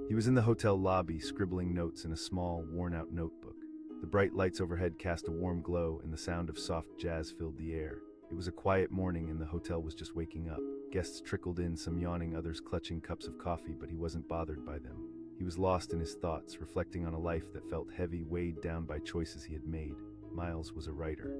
He was in the hotel lobby, scribbling notes in a small, worn-out notebook. The bright lights overhead cast a warm glow, and the sound of soft jazz filled the air. It was a quiet morning, and the hotel was just waking up. Guests trickled in, some yawning, others clutching cups of coffee, but he wasn't bothered by them. He was lost in his thoughts, reflecting on a life that felt heavy, weighed down by choices he had made. Miles was a writer.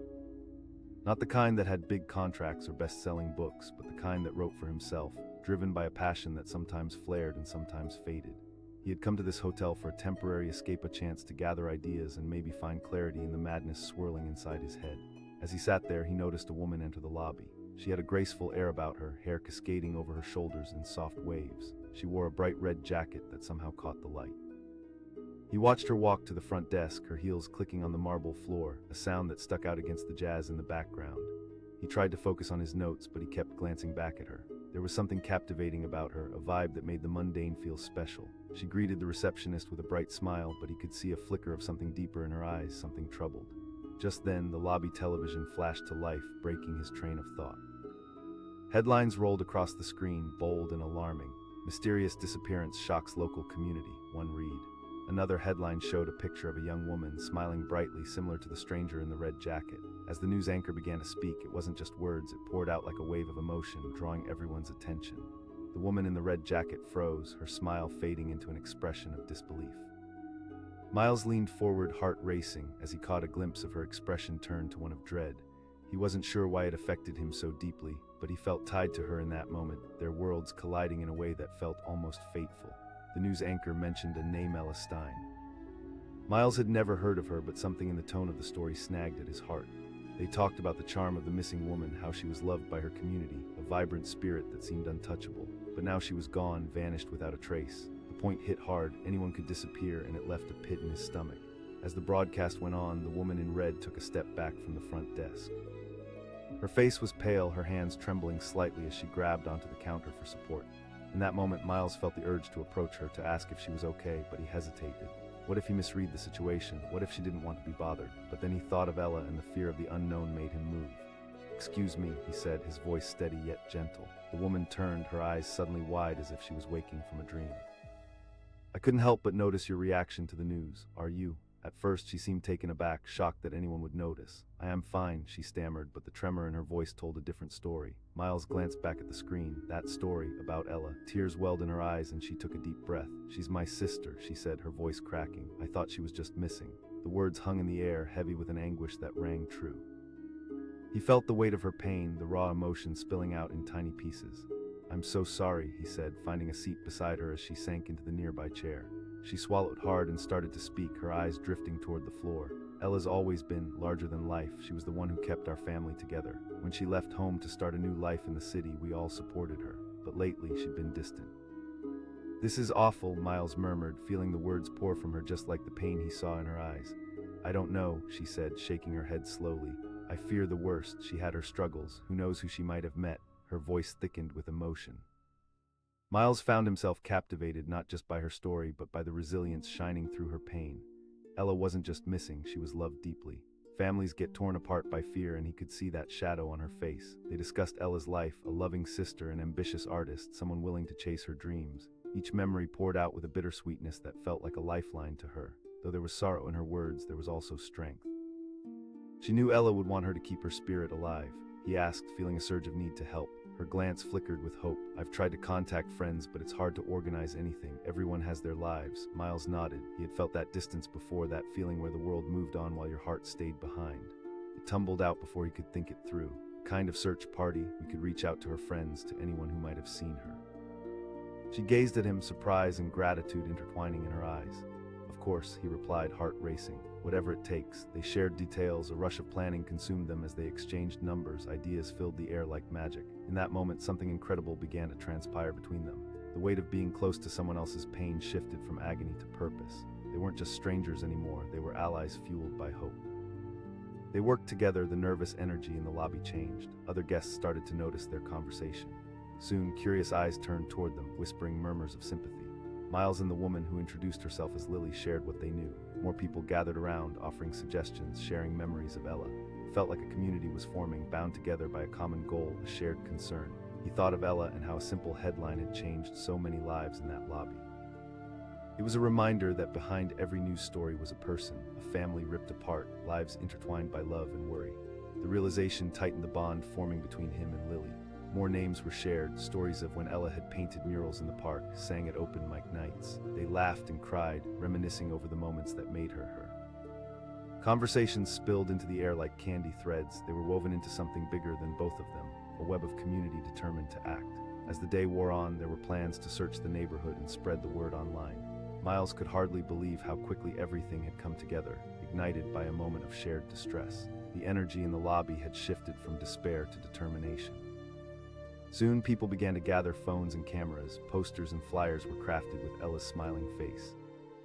Not the kind that had big contracts or best-selling books, but the kind that wrote for himself, driven by a passion that sometimes flared and sometimes faded. He had come to this hotel for a temporary escape, a chance to gather ideas and maybe find clarity in the madness swirling inside his head. As he sat there, he noticed a woman enter the lobby. She had a graceful air about her, hair cascading over her shoulders in soft waves. She wore a bright red jacket that somehow caught the light. He watched her walk to the front desk, her heels clicking on the marble floor, a sound that stuck out against the jazz in the background. He tried to focus on his notes, but he kept glancing back at her. There was something captivating about her, a vibe that made the mundane feel special. She greeted the receptionist with a bright smile, but he could see a flicker of something deeper in her eyes, something troubled. Just then, the lobby television flashed to life, breaking his train of thought. Headlines rolled across the screen, bold and alarming. Mysterious disappearance shocks local community, one read. Another headline showed a picture of a young woman, smiling brightly, similar to the stranger in the red jacket. As the news anchor began to speak, it wasn't just words, it poured out like a wave of emotion, drawing everyone's attention. The woman in the red jacket froze, her smile fading into an expression of disbelief. Miles leaned forward, heart racing, as he caught a glimpse of her expression turn to one of dread. He wasn't sure why it affected him so deeply, but he felt tied to her in that moment, their worlds colliding in a way that felt almost fateful. The news anchor mentioned a name, Ella Stein. Miles had never heard of her, but something in the tone of the story snagged at his heart. They talked about the charm of the missing woman, how she was loved by her community, a vibrant spirit that seemed untouchable. But now she was gone, vanished without a trace. The point hit hard, anyone could disappear, and it left a pit in his stomach. As the broadcast went on, the woman in red took a step back from the front desk. Her face was pale, her hands trembling slightly as she grabbed onto the counter for support. In that moment, Miles felt the urge to approach her, to ask if she was okay, but he hesitated. What if he misread the situation? What if she didn't want to be bothered? But then he thought of Ella, and the fear of the unknown made him move. "Excuse me," he said, his voice steady yet gentle. The woman turned, her eyes suddenly wide as if she was waking from a dream. "I couldn't help but notice your reaction to the news. Are you?" At first, she seemed taken aback, shocked that anyone would notice. "I am fine," she stammered, but the tremor in her voice told a different story. Miles glanced back at the screen. That story, about Ella. Tears welled in her eyes, and she took a deep breath. "She's my sister," she said, her voice cracking. "I thought she was just missing." The words hung in the air, heavy with an anguish that rang true. He felt the weight of her pain, the raw emotion spilling out in tiny pieces. "I'm so sorry," he said, finding a seat beside her as she sank into the nearby chair. She swallowed hard and started to speak, her eyes drifting toward the floor. "Ella's always been larger than life. She was the one who kept our family together. When she left home to start a new life in the city, we all supported her. But lately, she'd been distant." "This is awful," Miles murmured, feeling the words pour from her just like the pain he saw in her eyes. "I don't know," she said, shaking her head slowly. "I fear the worst. She had her struggles. Who knows who she might have met?" Her voice thickened with emotion. Miles found himself captivated not just by her story, but by the resilience shining through her pain. Ella wasn't just missing, she was loved deeply. Families get torn apart by fear, and he could see that shadow on her face. They discussed Ella's life, a loving sister, an ambitious artist, someone willing to chase her dreams. Each memory poured out with a bittersweetness that felt like a lifeline to her. Though there was sorrow in her words, there was also strength. She knew Ella would want her to keep her spirit alive. He asked, feeling a surge of need to help. Her glance flickered with hope. "I've tried to contact friends, but it's hard to organize anything. Everyone has their lives." Miles nodded. He had felt that distance before, that feeling where the world moved on while your heart stayed behind. It tumbled out before he could think it through. A kind of search party. We could reach out to her friends, to anyone who might have seen her. She gazed at him, surprise and gratitude intertwining in her eyes. "Of course," he replied, heart racing. "Whatever it takes." They shared details, a rush of planning consumed them as they exchanged numbers, ideas filled the air like magic. In that moment, something incredible began to transpire between them. The weight of being close to someone else's pain shifted from agony to purpose. They weren't just strangers anymore, they were allies fueled by hope. They worked together, the nervous energy in the lobby changed. Other guests started to notice their conversation. Soon, curious eyes turned toward them, whispering murmurs of sympathy. Miles and the woman who introduced herself as Lily shared what they knew. More people gathered around, offering suggestions, sharing memories of Ella. It felt like a community was forming, bound together by a common goal, a shared concern. He thought of Ella and how a simple headline had changed so many lives in that lobby. It was a reminder that behind every news story was a person, a family ripped apart, lives intertwined by love and worry. The realization tightened the bond forming between him and Lily. More names were shared, stories of when Ella had painted murals in the park, sang at open mic nights. They laughed and cried, reminiscing over the moments that made her her. Conversations spilled into the air like candy threads. They were woven into something bigger than both of them, a web of community determined to act. As the day wore on, there were plans to search the neighborhood and spread the word online. Miles could hardly believe how quickly everything had come together, ignited by a moment of shared distress. The energy in the lobby had shifted from despair to determination. Soon, people began to gather phones and cameras. Posters and flyers were crafted with Ella's smiling face.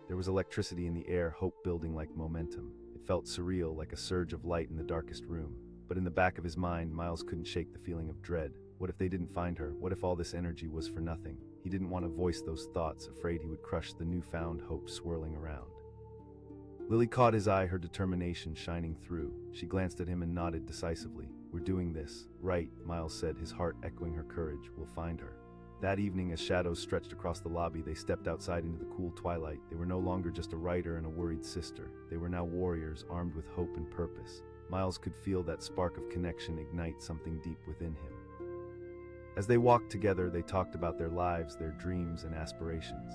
There was electricity in the air, hope building like momentum. It felt surreal, like a surge of light in the darkest room. But in the back of his mind, Miles couldn't shake the feeling of dread. What if they didn't find her? What if all this energy was for nothing? He didn't want to voice those thoughts, afraid he would crush the newfound hope swirling around. Lily caught his eye, her determination shining through. She glanced at him and nodded decisively. "We're doing this." "Right," Miles said, his heart echoing her courage. "We'll find her." That evening, as shadows stretched across the lobby, they stepped outside into the cool twilight. They were no longer just a writer and a worried sister. They were now warriors, armed with hope and purpose. Miles could feel that spark of connection ignite something deep within him. As they walked together, they talked about their lives, their dreams, and aspirations.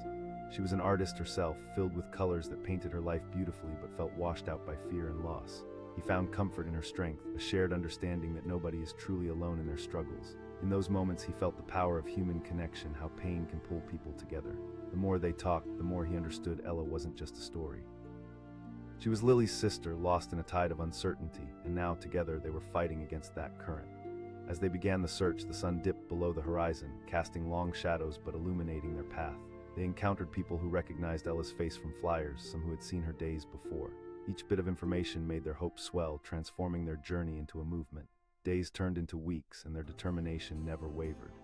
She was an artist herself, filled with colors that painted her life beautifully but felt washed out by fear and loss. He found comfort in her strength, a shared understanding that nobody is truly alone in their struggles. In those moments, he felt the power of human connection, how pain can pull people together. The more they talked, the more he understood Ella wasn't just a story. She was Lily's sister, lost in a tide of uncertainty, and now together they were fighting against that current. As they began the search, the sun dipped below the horizon, casting long shadows but illuminating their path. They encountered people who recognized Ella's face from flyers, some who had seen her days before. Each bit of information made their hopes swell, transforming their journey into a movement. Days turned into weeks, and their determination never wavered.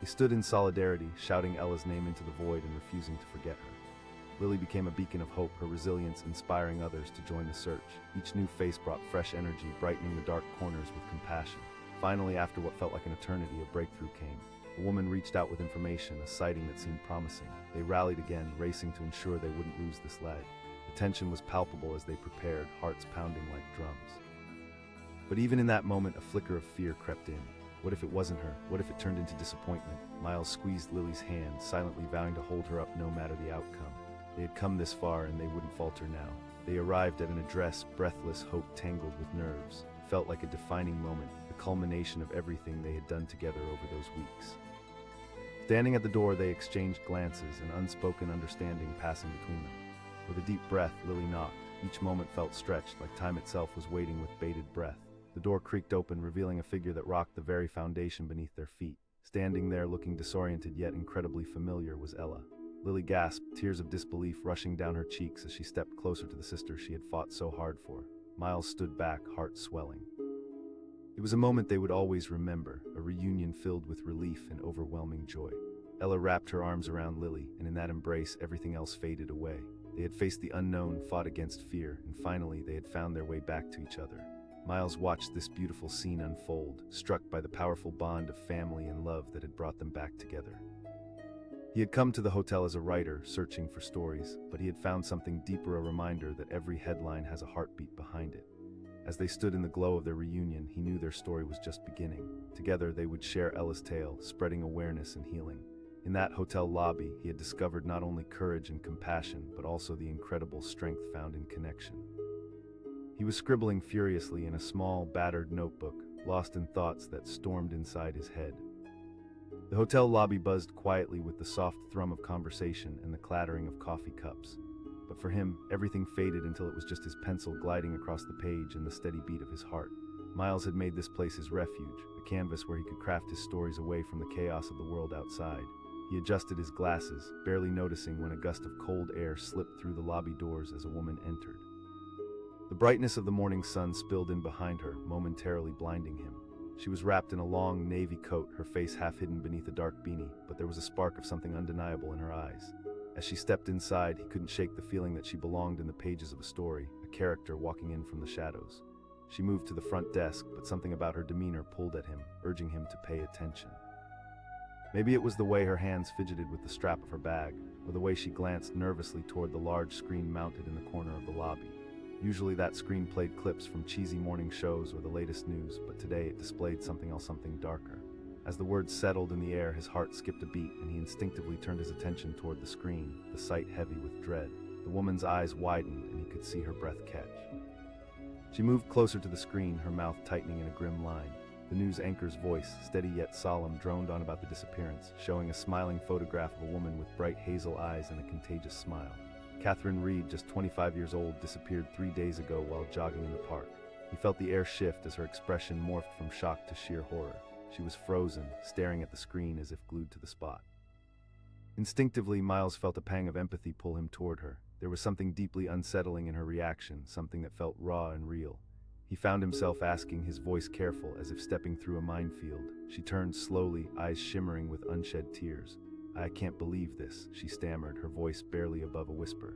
They stood in solidarity, shouting Ella's name into the void and refusing to forget her. Lily became a beacon of hope, her resilience inspiring others to join the search. Each new face brought fresh energy, brightening the dark corners with compassion. Finally, after what felt like an eternity, a breakthrough came. A woman reached out with information, a sighting that seemed promising. They rallied again, racing to ensure they wouldn't lose this leg. The tension was palpable as they prepared, hearts pounding like drums. But even in that moment, a flicker of fear crept in. What if it wasn't her? What if it turned into disappointment? Miles squeezed Lily's hand, silently vowing to hold her up no matter the outcome. They had come this far, and they wouldn't falter now. They arrived at an address, breathless, hope tangled with nerves. It felt like a defining moment, the culmination of everything they had done together over those weeks. Standing at the door, they exchanged glances, an unspoken understanding passing between them. With a deep breath, Lily knocked. Each moment felt stretched, like time itself was waiting with bated breath. The door creaked open, revealing a figure that rocked the very foundation beneath their feet. Standing there, looking disoriented yet incredibly familiar, was Ella. Lily gasped, tears of disbelief rushing down her cheeks as she stepped closer to the sister she had fought so hard for. Miles stood back, heart swelling. It was a moment they would always remember, a reunion filled with relief and overwhelming joy. Ella wrapped her arms around Lily, and in that embrace, everything else faded away. They had faced the unknown, fought against fear, and finally they had found their way back to each other. Miles watched this beautiful scene unfold, struck by the powerful bond of family and love that had brought them back together. He had come to the hotel as a writer, searching for stories, but he had found something deeper, a reminder that every headline has a heartbeat behind it. As they stood in the glow of their reunion, he knew their story was just beginning. Together they would share Ella's tale, spreading awareness and healing. In that hotel lobby, he had discovered not only courage and compassion, but also the incredible strength found in connection. He was scribbling furiously in a small, battered notebook, lost in thoughts that stormed inside his head. The hotel lobby buzzed quietly with the soft thrum of conversation and the clattering of coffee cups. But for him, everything faded until it was just his pencil gliding across the page and the steady beat of his heart. Miles had made this place his refuge, a canvas where he could craft his stories away from the chaos of the world outside. He adjusted his glasses, barely noticing when a gust of cold air slipped through the lobby doors as a woman entered. The brightness of the morning sun spilled in behind her, momentarily blinding him. She was wrapped in a long navy coat, her face half hidden beneath a dark beanie, but there was a spark of something undeniable in her eyes. As she stepped inside, he couldn't shake the feeling that she belonged in the pages of a story, a character walking in from the shadows. She moved to the front desk, but something about her demeanor pulled at him, urging him to pay attention. Maybe it was the way her hands fidgeted with the strap of her bag, or the way she glanced nervously toward the large screen mounted in the corner of the lobby. Usually that screen played clips from cheesy morning shows or the latest news, but today it displayed something else, something darker. As the words settled in the air, his heart skipped a beat, and he instinctively turned his attention toward the screen, the sight heavy with dread. The woman's eyes widened, and he could see her breath catch. She moved closer to the screen, her mouth tightening in a grim line. The news anchor's voice, steady yet solemn, droned on about the disappearance, showing a smiling photograph of a woman with bright hazel eyes and a contagious smile. Catherine Reed, just 25 years old, disappeared 3 days ago while jogging in the park. He felt the air shift as her expression morphed from shock to sheer horror. She was frozen, staring at the screen as if glued to the spot. Instinctively, Miles felt a pang of empathy pull him toward her. There was something deeply unsettling in her reaction, something that felt raw and real. He found himself asking, his voice careful, as if stepping through a minefield. She turned slowly, eyes shimmering with unshed tears. "I can't believe this," she stammered, her voice barely above a whisper.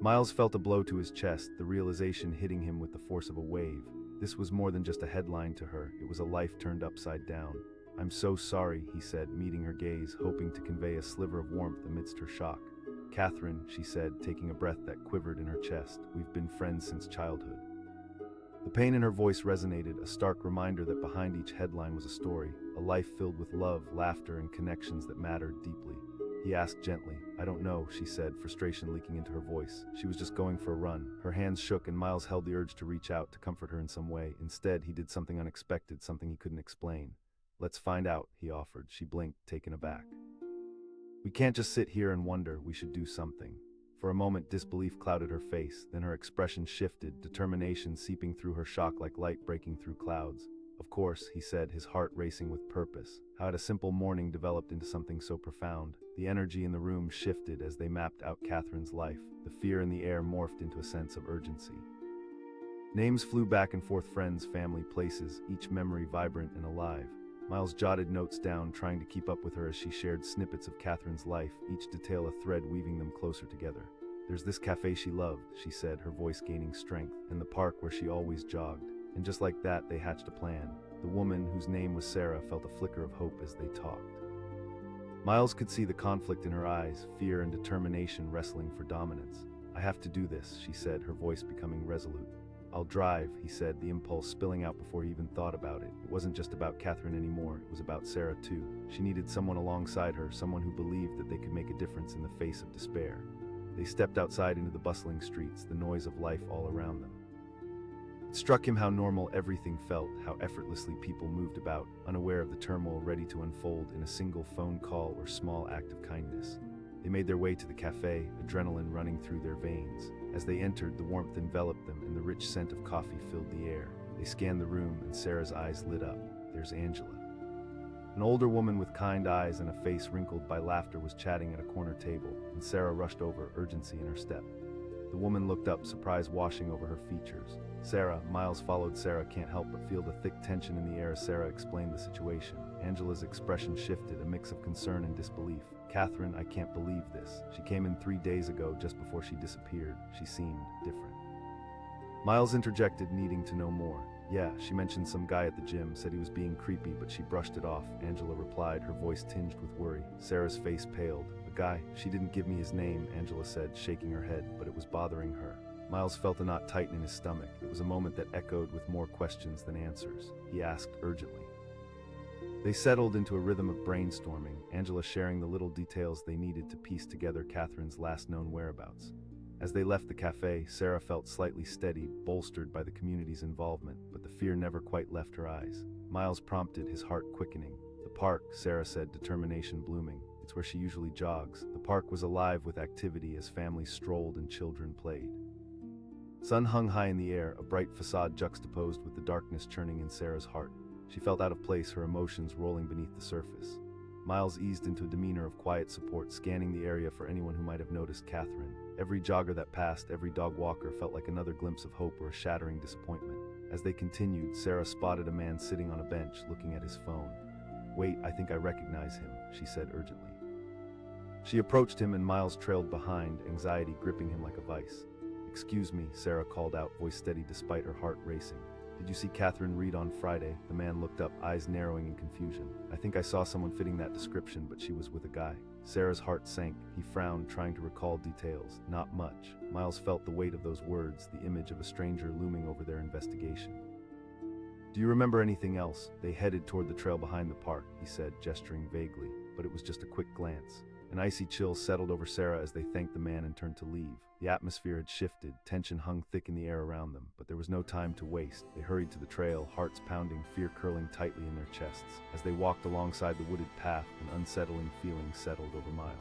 Miles felt a blow to his chest, the realization hitting him with the force of a wave. This was more than just a headline to her, it was a life turned upside down. "I'm so sorry," he said, meeting her gaze, hoping to convey a sliver of warmth amidst her shock. "Catherine," she said, taking a breath that quivered in her chest, "we've been friends since childhood." The pain in her voice resonated, a stark reminder that behind each headline was a story, a life filled with love, laughter, and connections that mattered deeply. He asked gently. "I don't know," she said, frustration leaking into her voice. She was just going for a run. Her hands shook, and Miles held the urge to reach out, to comfort her in some way. Instead, he did something unexpected, something he couldn't explain. "Let's find out," he offered. She blinked, taken aback. "We can't just sit here and wonder, we should do something." For a moment, disbelief clouded her face, then her expression shifted, determination seeping through her shock like light breaking through clouds. "Of course," he said, his heart racing with purpose. How had a simple morning developed into something so profound? The energy in the room shifted as they mapped out Catherine's life. The fear in the air morphed into a sense of urgency. Names flew back and forth, friends, family, places, each memory vibrant and alive. Miles jotted notes down, trying to keep up with her as she shared snippets of Catherine's life, each detail a thread weaving them closer together. "There's this cafe she loved," she said, her voice gaining strength, "and the park where she always jogged." And just like that, they hatched a plan. The woman, whose name was Sarah, felt a flicker of hope as they talked. Miles could see the conflict in her eyes, fear and determination wrestling for dominance. "I have to do this," she said, her voice becoming resolute. "I'll drive," he said, the impulse spilling out before he even thought about it. It wasn't just about Catherine anymore, it was about Sarah too. She needed someone alongside her, someone who believed that they could make a difference in the face of despair. They stepped outside into the bustling streets, the noise of life all around them. It struck him how normal everything felt, how effortlessly people moved about, unaware of the turmoil ready to unfold in a single phone call or small act of kindness. They made their way to the cafe, adrenaline running through their veins. As they entered, the warmth enveloped them, and the rich scent of coffee filled the air. They scanned the room, and Sarah's eyes lit up. "There's Angela." An older woman with kind eyes and a face wrinkled by laughter was chatting at a corner table, and Sarah rushed over, urgency in her step. The woman looked up, surprise washing over her features. "Sarah," Miles followed Sarah, can't help but feel the thick tension in the air as Sarah explained the situation. Angela's expression shifted, a mix of concern and disbelief. "Catherine, I can't believe this. She came in 3 days ago, just before she disappeared. She seemed different." Miles interjected, needing to know more. "Yeah, she mentioned some guy at the gym, said he was being creepy, but she brushed it off," Angela replied, her voice tinged with worry. Sarah's face paled. "A guy? She didn't give me his name," Angela said, shaking her head, but it was bothering her. Miles felt a knot tighten in his stomach. It was a moment that echoed with more questions than answers. He asked urgently. They settled into a rhythm of brainstorming, Angela sharing the little details they needed to piece together Catherine's last known whereabouts. As they left the cafe, Sarah felt slightly steadied, bolstered by the community's involvement, but the fear never quite left her eyes. Miles prompted, his heart quickening. "The park," Sarah said, determination blooming. "It's where she usually jogs." The park was alive with activity as families strolled and children played. Sun hung high in the air, a bright facade juxtaposed with the darkness churning in Sarah's heart. She felt out of place, her emotions rolling beneath the surface. Miles eased into a demeanor of quiet support, scanning the area for anyone who might have noticed Catherine. Every jogger that passed, every dog walker felt like another glimpse of hope or a shattering disappointment. As they continued, Sarah spotted a man sitting on a bench, looking at his phone. "Wait, I think I recognize him," she said urgently. She approached him and Miles trailed behind, anxiety gripping him like a vice. "Excuse me," Sarah called out, voice steady despite her heart racing. Did you see Catherine Reed on Friday? The man looked up, eyes narrowing in confusion. I think I saw someone fitting that description, but she was with a guy. Sarah's heart sank. He frowned, trying to recall details. Not much. Miles felt the weight of those words, the image of a stranger looming over their investigation. Do you remember anything else? They headed toward the trail behind the park, he said, gesturing vaguely, but it was just a quick glance. An icy chill settled over Sarah as they thanked the man and turned to leave. The atmosphere had shifted, tension hung thick in the air around them, but there was no time to waste. They hurried to the trail, hearts pounding, fear curling tightly in their chests. As they walked alongside the wooded path, an unsettling feeling settled over Miles.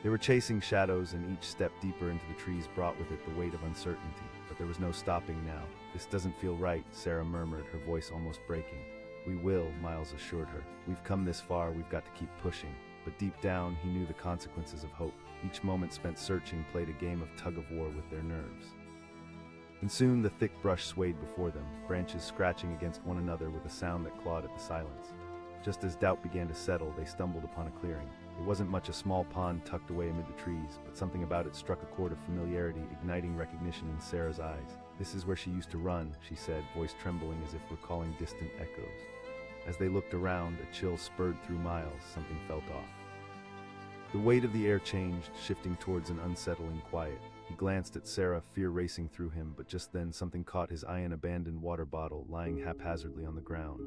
They were chasing shadows, and each step deeper into the trees brought with it the weight of uncertainty. But there was no stopping now. This doesn't feel right, Sarah murmured, her voice almost breaking. We will, Miles assured her. We've come this far, we've got to keep pushing. But deep down, he knew the consequences of hope. Each moment spent searching played a game of tug-of-war with their nerves. And soon the thick brush swayed before them, branches scratching against one another with a sound that clawed at the silence. Just as doubt began to settle, they stumbled upon a clearing. It wasn't much a small pond tucked away amid the trees, but something about it struck a chord of familiarity, igniting recognition in Sarah's eyes. This is where she used to run, she said, voice trembling as if recalling distant echoes. As they looked around, a chill spurred through Miles, something felt off. The weight of the air changed, shifting towards an unsettling quiet. He glanced at Sarah, fear racing through him, but just then something caught his eye, an abandoned water bottle lying haphazardly on the ground.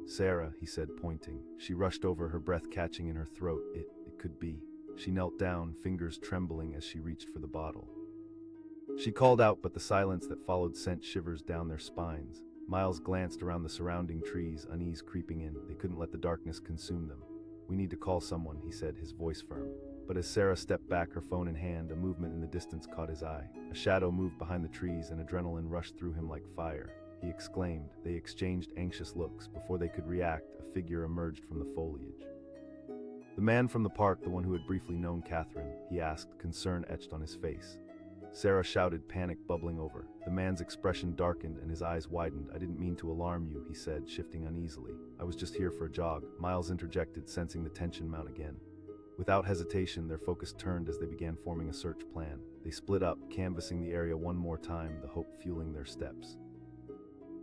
Sarah, he said, pointing. She rushed over, her breath catching in her throat. It could be. She knelt down, fingers trembling as she reached for the bottle. She called out, but the silence that followed sent shivers down their spines. Miles glanced around the surrounding trees, unease creeping in. They couldn't let the darkness consume them. We need to call someone, he said, his voice firm. But as Sarah stepped back, her phone in hand, a movement in the distance caught his eye. A shadow moved behind the trees, and adrenaline rushed through him like fire. He exclaimed. They exchanged anxious looks. Before they could react, a figure emerged from the foliage. The man from the park, the one who had briefly known Catherine, he asked, concern etched on his face. Sarah shouted, panic bubbling over. The man's expression darkened and his eyes widened. I didn't mean to alarm you, he said, shifting uneasily. I was just here for a jog. Miles interjected, sensing the tension mount again. Without hesitation, their focus turned as they began forming a search plan. They split up, canvassing the area one more time, the hope fueling their steps.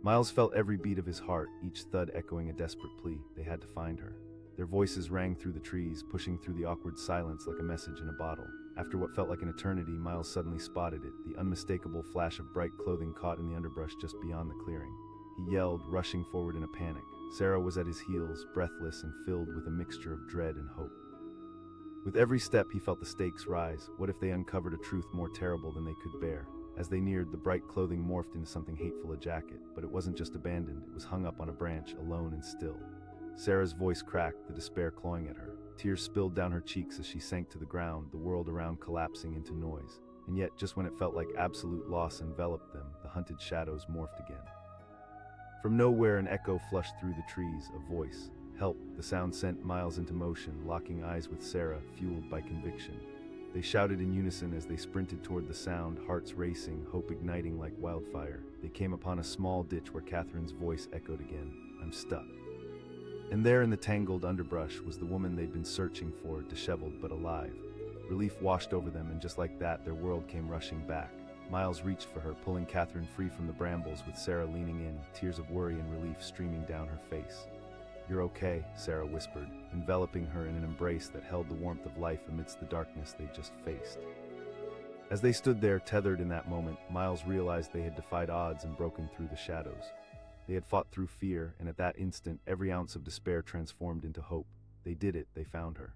Miles felt every beat of his heart, each thud echoing a desperate plea. They had to find her. Their voices rang through the trees, pushing through the awkward silence like a message in a bottle. After what felt like an eternity, Miles suddenly spotted it, the unmistakable flash of bright clothing caught in the underbrush just beyond the clearing. He yelled, rushing forward in a panic. Sarah was at his heels, breathless and filled with a mixture of dread and hope. With every step, he felt the stakes rise. What if they uncovered a truth more terrible than they could bear? As they neared, the bright clothing morphed into something hateful, a jacket. But it wasn't just abandoned, it was hung up on a branch, alone and still. Sarah's voice cracked, the despair clawing at her. Tears spilled down her cheeks as she sank to the ground, the world around collapsing into noise. And yet, just when it felt like absolute loss enveloped them, the hunted shadows morphed again. From nowhere, an echo flushed through the trees, a voice. Help! The sound sent Miles into motion, locking eyes with Sarah, fueled by conviction. They shouted in unison as they sprinted toward the sound, hearts racing, hope igniting like wildfire. They came upon a small ditch where Catherine's voice echoed again. I'm stuck. And there in the tangled underbrush was the woman they'd been searching for, disheveled but alive. Relief washed over them, and just like that, their world came rushing back. Miles reached for her, pulling Catherine free from the brambles, with Sarah leaning in, tears of worry and relief streaming down her face. You're okay, Sarah whispered, enveloping her in an embrace that held the warmth of life amidst the darkness they'd just faced. As they stood there, tethered in that moment, Miles realized they had defied odds and broken through the shadows. They had fought through fear, and at that instant, every ounce of despair transformed into hope. They did it, they found her.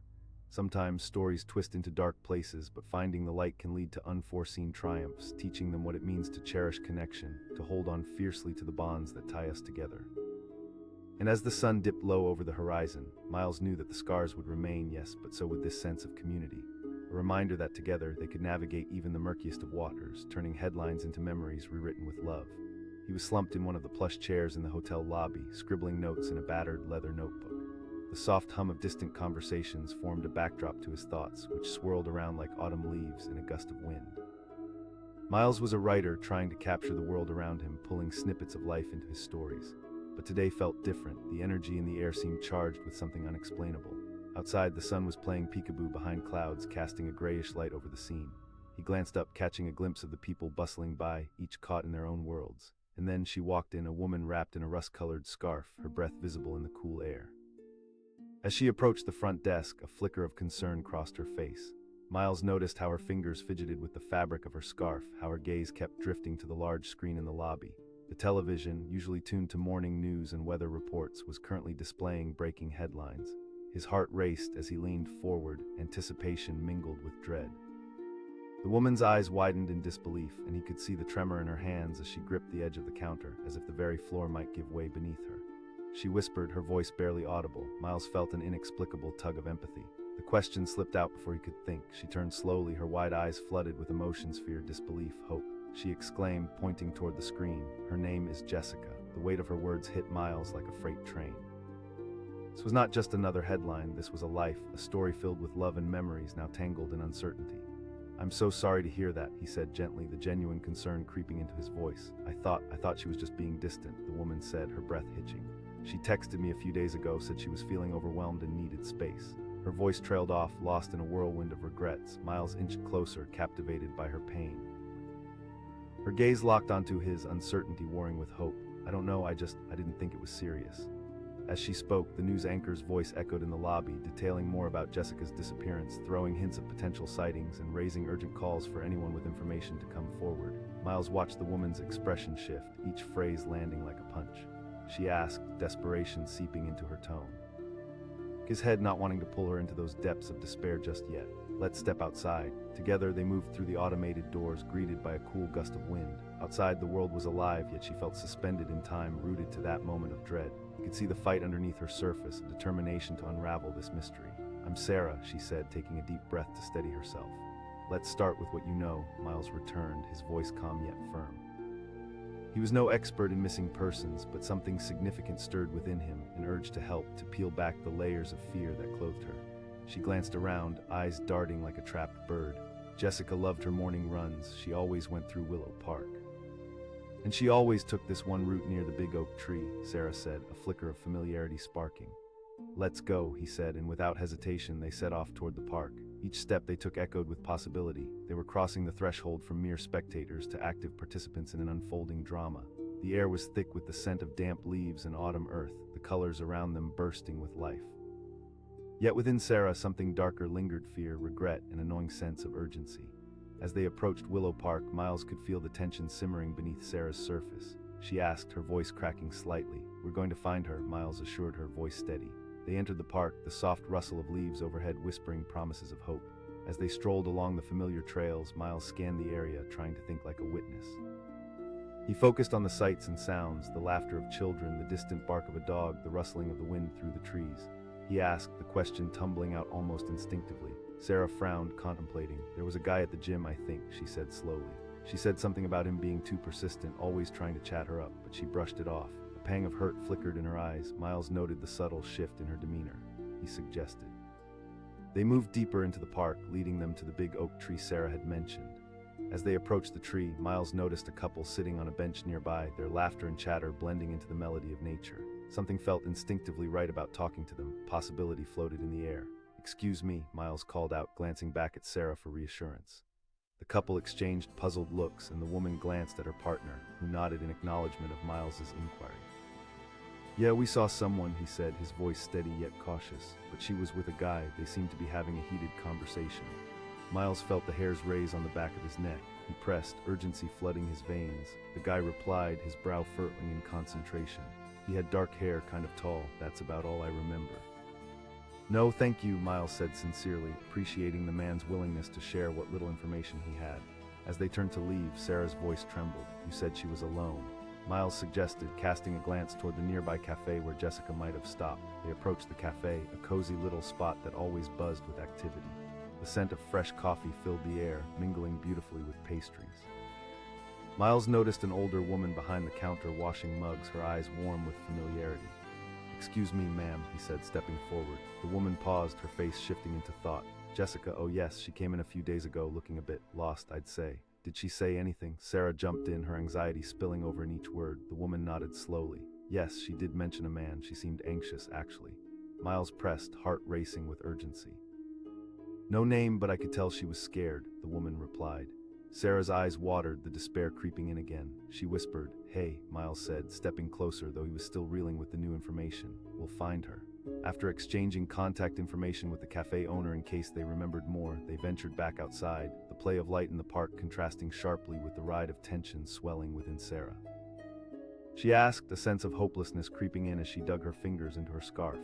Sometimes stories twist into dark places, but finding the light can lead to unforeseen triumphs, teaching them what it means to cherish connection, to hold on fiercely to the bonds that tie us together. And as the sun dipped low over the horizon, Miles knew that the scars would remain, yes, but so would this sense of community. A reminder that together they could navigate even the murkiest of waters, turning headlines into memories rewritten with love. He was slumped in one of the plush chairs in the hotel lobby, scribbling notes in a battered leather notebook. The soft hum of distant conversations formed a backdrop to his thoughts, which swirled around like autumn leaves in a gust of wind. Miles was a writer trying to capture the world around him, pulling snippets of life into his stories. But today felt different. The energy in the air seemed charged with something unexplainable. Outside, the sun was playing peekaboo behind clouds, casting a grayish light over the scene. He glanced up, catching a glimpse of the people bustling by, each caught in their own worlds. And then she walked in, a woman wrapped in a rust-colored scarf, her breath visible in the cool air. As she approached the front desk, a flicker of concern crossed her face. Miles noticed how her fingers fidgeted with the fabric of her scarf, how her gaze kept drifting to the large screen in the lobby. The television, usually tuned to morning news and weather reports, was currently displaying breaking headlines. His heart raced as he leaned forward, anticipation mingled with dread. The woman's eyes widened in disbelief, and he could see the tremor in her hands as she gripped the edge of the counter, as if the very floor might give way beneath her. She whispered, her voice barely audible. Miles felt an inexplicable tug of empathy. The question slipped out before he could think. She turned slowly, her wide eyes flooded with emotions, fear, disbelief, hope. She exclaimed, pointing toward the screen, "Her name is Jessica." The weight of her words hit Miles like a freight train. This was not just another headline, this was a life, a story filled with love and memories now tangled in uncertainty. "I'm so sorry to hear that," he said gently, the genuine concern creeping into his voice. I thought she was just being distant," the woman said, her breath hitching. "She texted me a few days ago, said she was feeling overwhelmed and needed space." Her voice trailed off, lost in a whirlwind of regrets. Miles inched closer, captivated by her pain. Her gaze locked onto his, uncertainty warring with hope. "I don't know, I didn't think it was serious." As she spoke, the news anchor's voice echoed in the lobby, detailing more about Jessica's disappearance, throwing hints of potential sightings and raising urgent calls for anyone with information to come forward. Miles watched the woman's expression shift, each phrase landing like a punch. She asked, desperation seeping into her tone. His head not wanting to pull her into those depths of despair just yet. "Let's step outside." Together they moved through the automated doors, greeted by a cool gust of wind. Outside the world was alive, yet she felt suspended in time, rooted to that moment of dread. He could see the fight underneath her surface, a determination to unravel this mystery. "I'm Sarah," she said, taking a deep breath to steady herself. "Let's start with what you know," Miles returned, his voice calm yet firm. He was no expert in missing persons, but something significant stirred within him, an urge to help, to peel back the layers of fear that clothed her. She glanced around, eyes darting like a trapped bird. Jessica loved her morning runs. She always went through Willow Park. "And she always took this one route near the big oak tree," Sarah said, a flicker of familiarity sparking. "Let's go," he said, and without hesitation they set off toward the park. Each step they took echoed with possibility. They were crossing the threshold from mere spectators to active participants in an unfolding drama. The air was thick with the scent of damp leaves and autumn earth, the colors around them bursting with life. Yet within Sarah something darker lingered, fear, regret, an annoying sense of urgency. As they approached Willow Park, Miles could feel the tension simmering beneath Sarah's surface. She asked, her voice cracking slightly. "We're going to find her," Miles assured her, voice steady. They entered the park, the soft rustle of leaves overhead whispering promises of hope. As they strolled along the familiar trails, Miles scanned the area, trying to think like a witness. He focused on the sights and sounds, the laughter of children, the distant bark of a dog, the rustling of the wind through the trees. He asked, the question tumbling out almost instinctively. Sarah frowned, contemplating. "There was a guy at the gym, I think," she said slowly. She said something about him being too persistent, always trying to chat her up, but she brushed it off. A pang of hurt flickered in her eyes. Miles noted the subtle shift in her demeanor. He suggested. They moved deeper into the park, leading them to the big oak tree Sarah had mentioned. As they approached the tree, Miles noticed a couple sitting on a bench nearby, their laughter and chatter blending into the melody of nature. Something felt instinctively right about talking to them. Possibility floated in the air. "Excuse me," Miles called out, glancing back at Sarah for reassurance. The couple exchanged puzzled looks, and the woman glanced at her partner, who nodded in acknowledgement of Miles's inquiry. "Yeah, we saw someone," he said, his voice steady yet cautious. "But she was with a guy. They seemed to be having a heated conversation." Miles felt the hairs raise on the back of his neck. He pressed, urgency flooding his veins. The guy replied, his brow furrowing in concentration. "He had dark hair, kind of tall. That's about all I remember." "No, thank you," Miles said sincerely, appreciating the man's willingness to share what little information he had. As they turned to leave, Sarah's voice trembled. "You said she was alone," Miles suggested, casting a glance toward the nearby cafe where Jessica might have stopped. They approached the cafe, a cozy little spot that always buzzed with activity. The scent of fresh coffee filled the air, mingling beautifully with pastries. Miles noticed an older woman behind the counter washing mugs, her eyes warm with familiarity. "Excuse me, ma'am," he said, stepping forward. The woman paused, her face shifting into thought. "Jessica, oh yes, she came in a few days ago, looking a bit lost, I'd say." "Did she say anything?" Sarah jumped in, her anxiety spilling over in each word. The woman nodded slowly. "Yes, she did mention a man. She seemed anxious, actually." Miles pressed, heart racing with urgency. "No name, but I could tell she was scared," the woman replied. Sarah's eyes watered, the despair creeping in again. She whispered, "Hey," Miles said, stepping closer, though he was still reeling with the new information. "We'll find her." After exchanging contact information with the cafe owner in case they remembered more, they ventured back outside, the play of light in the park contrasting sharply with the ride of tension swelling within Sarah. She asked, a sense of hopelessness creeping in as she dug her fingers into her scarf.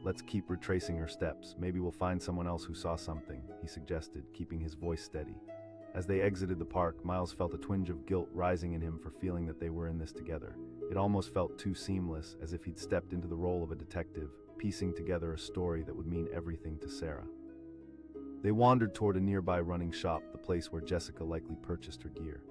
"Let's keep retracing her steps. Maybe we'll find someone else who saw something," he suggested, keeping his voice steady. As they exited the park, Miles felt a twinge of guilt rising in him for feeling that they were in this together. It almost felt too seamless, as if he'd stepped into the role of a detective, piecing together a story that would mean everything to Sarah. They wandered toward a nearby running shop, the place where Jessica likely purchased her gear.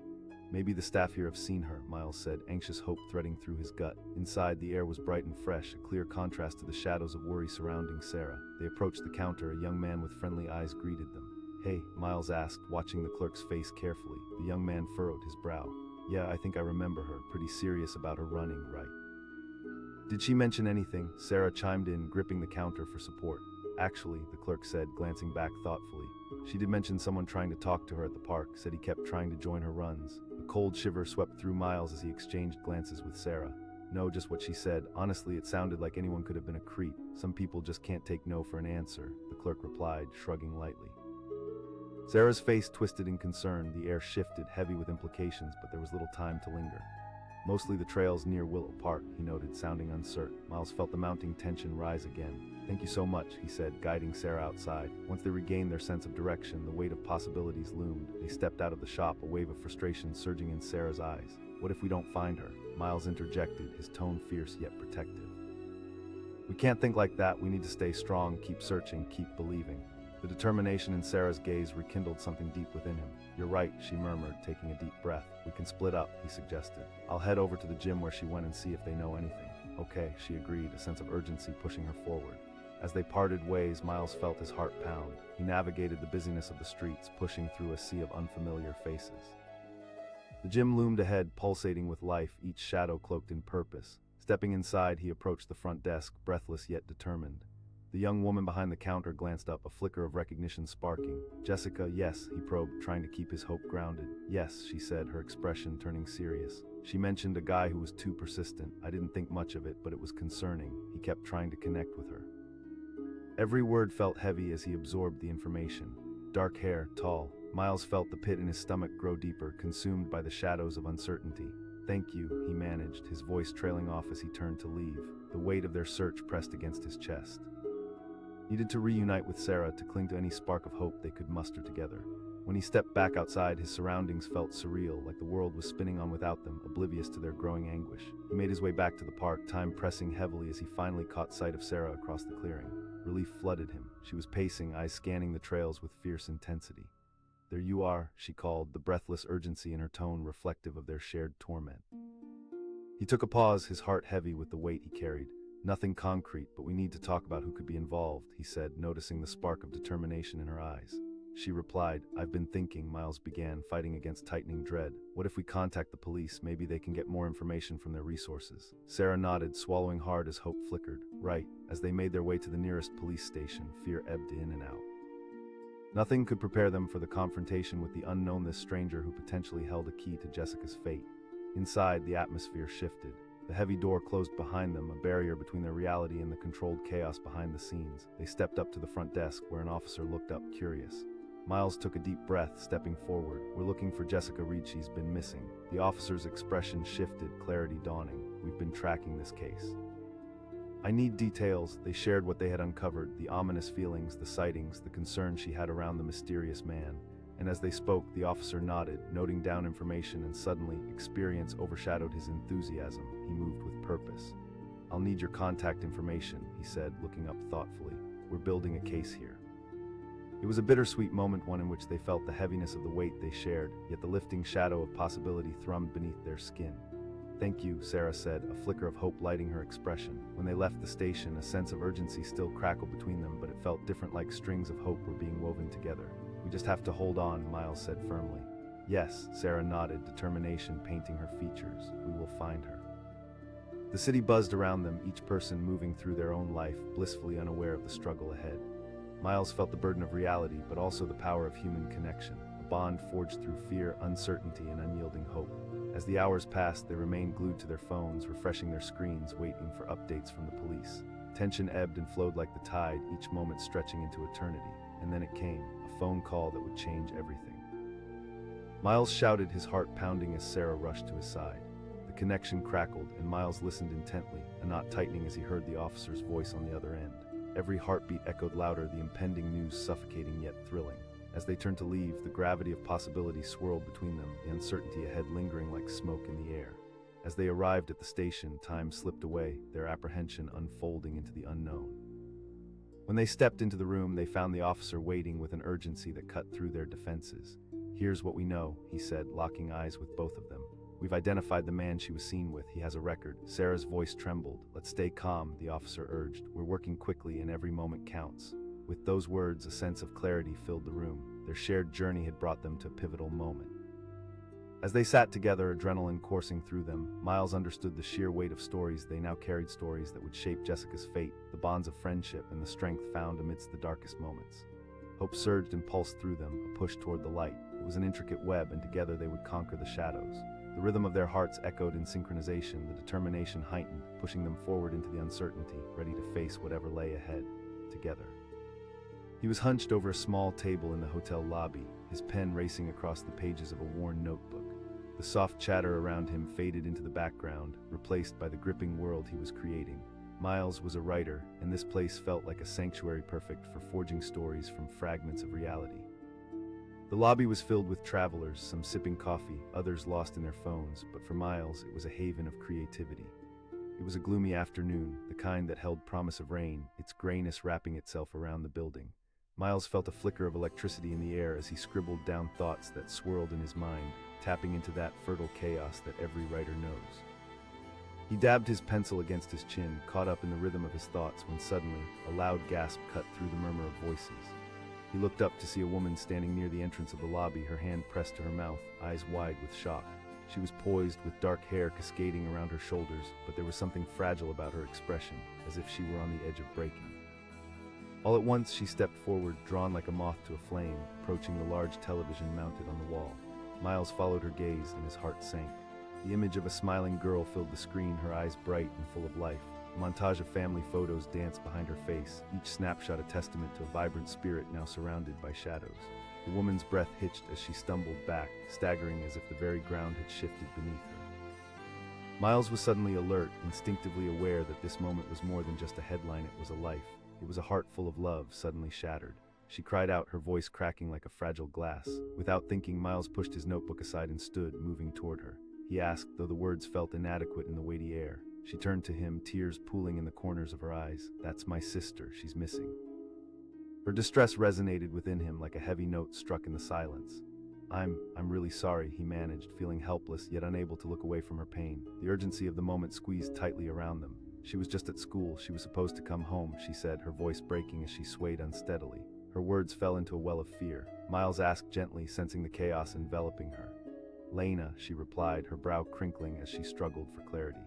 "Maybe the staff here have seen her," Miles said, anxious hope threading through his gut. Inside, the air was bright and fresh, a clear contrast to the shadows of worry surrounding Sarah. They approached the counter. A young man with friendly eyes greeted them. "Hey," Miles asked, watching the clerk's face carefully. The young man furrowed his brow. "Yeah, I think I remember her. Pretty serious about her running, right?" "Did she mention anything?" Sarah chimed in, gripping the counter for support. "Actually," the clerk said, glancing back thoughtfully, "she did mention someone trying to talk to her at the park, said he kept trying to join her runs." A cold shiver swept through Miles as he exchanged glances with Sarah. "No, just what she said. Honestly, it sounded like anyone could have been a creep. Some people just can't take no for an answer," the clerk replied, shrugging lightly. Sarah's face twisted in concern. The air shifted, heavy with implications, but there was little time to linger. "Mostly the trails near Willow Park," he noted, sounding uncertain. Miles felt the mounting tension rise again. "Thank you so much," he said, guiding Sarah outside. Once they regained their sense of direction, the weight of possibilities loomed. They stepped out of the shop, a wave of frustration surging in Sarah's eyes. "What if we don't find her?" Miles interjected, his tone fierce yet protective. "We can't think like that. We need to stay strong, keep searching, keep believing." The determination in Sarah's gaze rekindled something deep within him. "You're right," she murmured, taking a deep breath. "We can split up," he suggested. "I'll head over to the gym where she went and see if they know anything." "Okay," she agreed, a sense of urgency pushing her forward. As they parted ways, Miles felt his heart pound. He navigated the busyness of the streets, pushing through a sea of unfamiliar faces. The gym loomed ahead, pulsating with life, each shadow cloaked in purpose. Stepping inside, he approached the front desk, breathless yet determined. The young woman behind the counter glanced up, a flicker of recognition sparking. "Jessica, yes," he probed, trying to keep his hope grounded. "Yes," she said, her expression turning serious. "She mentioned a guy who was too persistent. I didn't think much of it, but it was concerning. He kept trying to connect with her." Every word felt heavy as he absorbed the information. Dark hair, tall. Miles felt the pit in his stomach grow deeper, consumed by the shadows of uncertainty. "Thank you," he managed, his voice trailing off as he turned to leave. The weight of their search pressed against his chest. Needed to reunite with Sarah, to cling to any spark of hope they could muster together. When he stepped back outside, his surroundings felt surreal, like the world was spinning on without them, oblivious to their growing anguish. He made his way back to the park, time pressing heavily as he finally caught sight of Sarah across the clearing. Relief flooded him. She was pacing, eyes scanning the trails with fierce intensity. "There you are," she called, the breathless urgency in her tone reflective of their shared torment. He took a pause, his heart heavy with the weight he carried. "Nothing concrete, but we need to talk about who could be involved," he said, noticing the spark of determination in her eyes. She replied. "I've been thinking," Miles began, fighting against tightening dread. "What if we contact the police? Maybe they can get more information from their resources." Sarah nodded, swallowing hard as hope flickered. "Right." As they made their way to the nearest police station, fear ebbed in and out. Nothing could prepare them for the confrontation with the unknown, this stranger who potentially held a key to Jessica's fate. Inside, the atmosphere shifted. The heavy door closed behind them, a barrier between their reality and the controlled chaos behind the scenes. They stepped up to the front desk, where an officer looked up, curious. Miles took a deep breath, stepping forward. "We're looking for Jessica Reed. She's been missing." The officer's expression shifted, clarity dawning. "We've been tracking this case." "I need details." They shared what they had uncovered, the ominous feelings, the sightings, the concern she had around the mysterious man. And as they spoke, the officer nodded, noting down information, and suddenly, experience overshadowed his enthusiasm. He moved with purpose. "I'll need your contact information," he said, looking up thoughtfully. "We're building a case here." It was a bittersweet moment, one in which they felt the heaviness of the weight they shared, yet the lifting shadow of possibility thrummed beneath their skin. "Thank you," Sarah said, a flicker of hope lighting her expression. When they left the station, a sense of urgency still crackled between them, but it felt different, like strings of hope were being woven together. "We just have to hold on," Miles said firmly. "Yes," Sarah nodded, determination painting her features. "We will find her." The city buzzed around them, each person moving through their own life, blissfully unaware of the struggle ahead. Miles felt the burden of reality, but also the power of human connection, a bond forged through fear, uncertainty, and unyielding hope. As the hours passed, they remained glued to their phones, refreshing their screens, waiting for updates from the police. Tension ebbed and flowed like the tide, each moment stretching into eternity. And then it came, a phone call that would change everything. Miles shouted, his heart pounding as Sarah rushed to his side. The connection crackled, and Miles listened intently, a knot tightening as he heard the officer's voice on the other end. Every heartbeat echoed louder, the impending news suffocating yet thrilling. As they turned to leave, the gravity of possibility swirled between them, the uncertainty ahead lingering like smoke in the air. As they arrived at the station, time slipped away, their apprehension unfolding into the unknown. When they stepped into the room, they found the officer waiting with an urgency that cut through their defenses. "Here's what we know," he said, locking eyes with both of them. "We've identified the man she was seen with. He has a record." Sarah's voice trembled. "Let's stay calm," the officer urged. "We're working quickly and every moment counts." With those words, a sense of clarity filled the room. Their shared journey had brought them to a pivotal moment. As they sat together, adrenaline coursing through them, Miles understood the sheer weight of stories they now carried, stories that would shape Jessica's fate, the bonds of friendship, and the strength found amidst the darkest moments. Hope surged and pulsed through them, a push toward the light. It was an intricate web, and together they would conquer the shadows. The rhythm of their hearts echoed in synchronization, the determination heightened, pushing them forward into the uncertainty, ready to face whatever lay ahead, together. He was hunched over a small table in the hotel lobby, his pen racing across the pages of a worn notebook. The soft chatter around him faded into the background, replaced by the gripping world he was creating. Miles was a writer, and this place felt like a sanctuary perfect for forging stories from fragments of reality. The lobby was filled with travelers, some sipping coffee, others lost in their phones, but for Miles, it was a haven of creativity. It was a gloomy afternoon, the kind that held promise of rain, its grayness wrapping itself around the building. Miles felt a flicker of electricity in the air as he scribbled down thoughts that swirled in his mind, tapping into that fertile chaos that every writer knows. He dabbed his pencil against his chin, caught up in the rhythm of his thoughts, when suddenly, a loud gasp cut through the murmur of voices. He looked up to see a woman standing near the entrance of the lobby, her hand pressed to her mouth, eyes wide with shock. She was poised, with dark hair cascading around her shoulders, but there was something fragile about her expression, as if she were on the edge of breaking. All at once, she stepped forward, drawn like a moth to a flame, approaching the large television mounted on the wall. Miles followed her gaze, and his heart sank. The image of a smiling girl filled the screen, her eyes bright and full of life. A montage of family photos danced behind her face, each snapshot a testament to a vibrant spirit now surrounded by shadows. The woman's breath hitched as she stumbled back, staggering as if the very ground had shifted beneath her. Miles was suddenly alert, instinctively aware that this moment was more than just a headline, it was a life. It was a heart full of love, suddenly shattered. She cried out, her voice cracking like a fragile glass. Without thinking, Miles pushed his notebook aside and stood, moving toward her. He asked, though the words felt inadequate in the weighty air. She turned to him, tears pooling in the corners of her eyes. "That's my sister, she's missing." Her distress resonated within him like a heavy note struck in the silence. I'm really sorry," he managed, feeling helpless yet unable to look away from her pain. The urgency of the moment squeezed tightly around them. "She was just at school, she was supposed to come home," she said, her voice breaking as she swayed unsteadily. Her words fell into a well of fear. Miles asked gently, sensing the chaos enveloping her. "Lena," she replied, her brow crinkling as she struggled for clarity.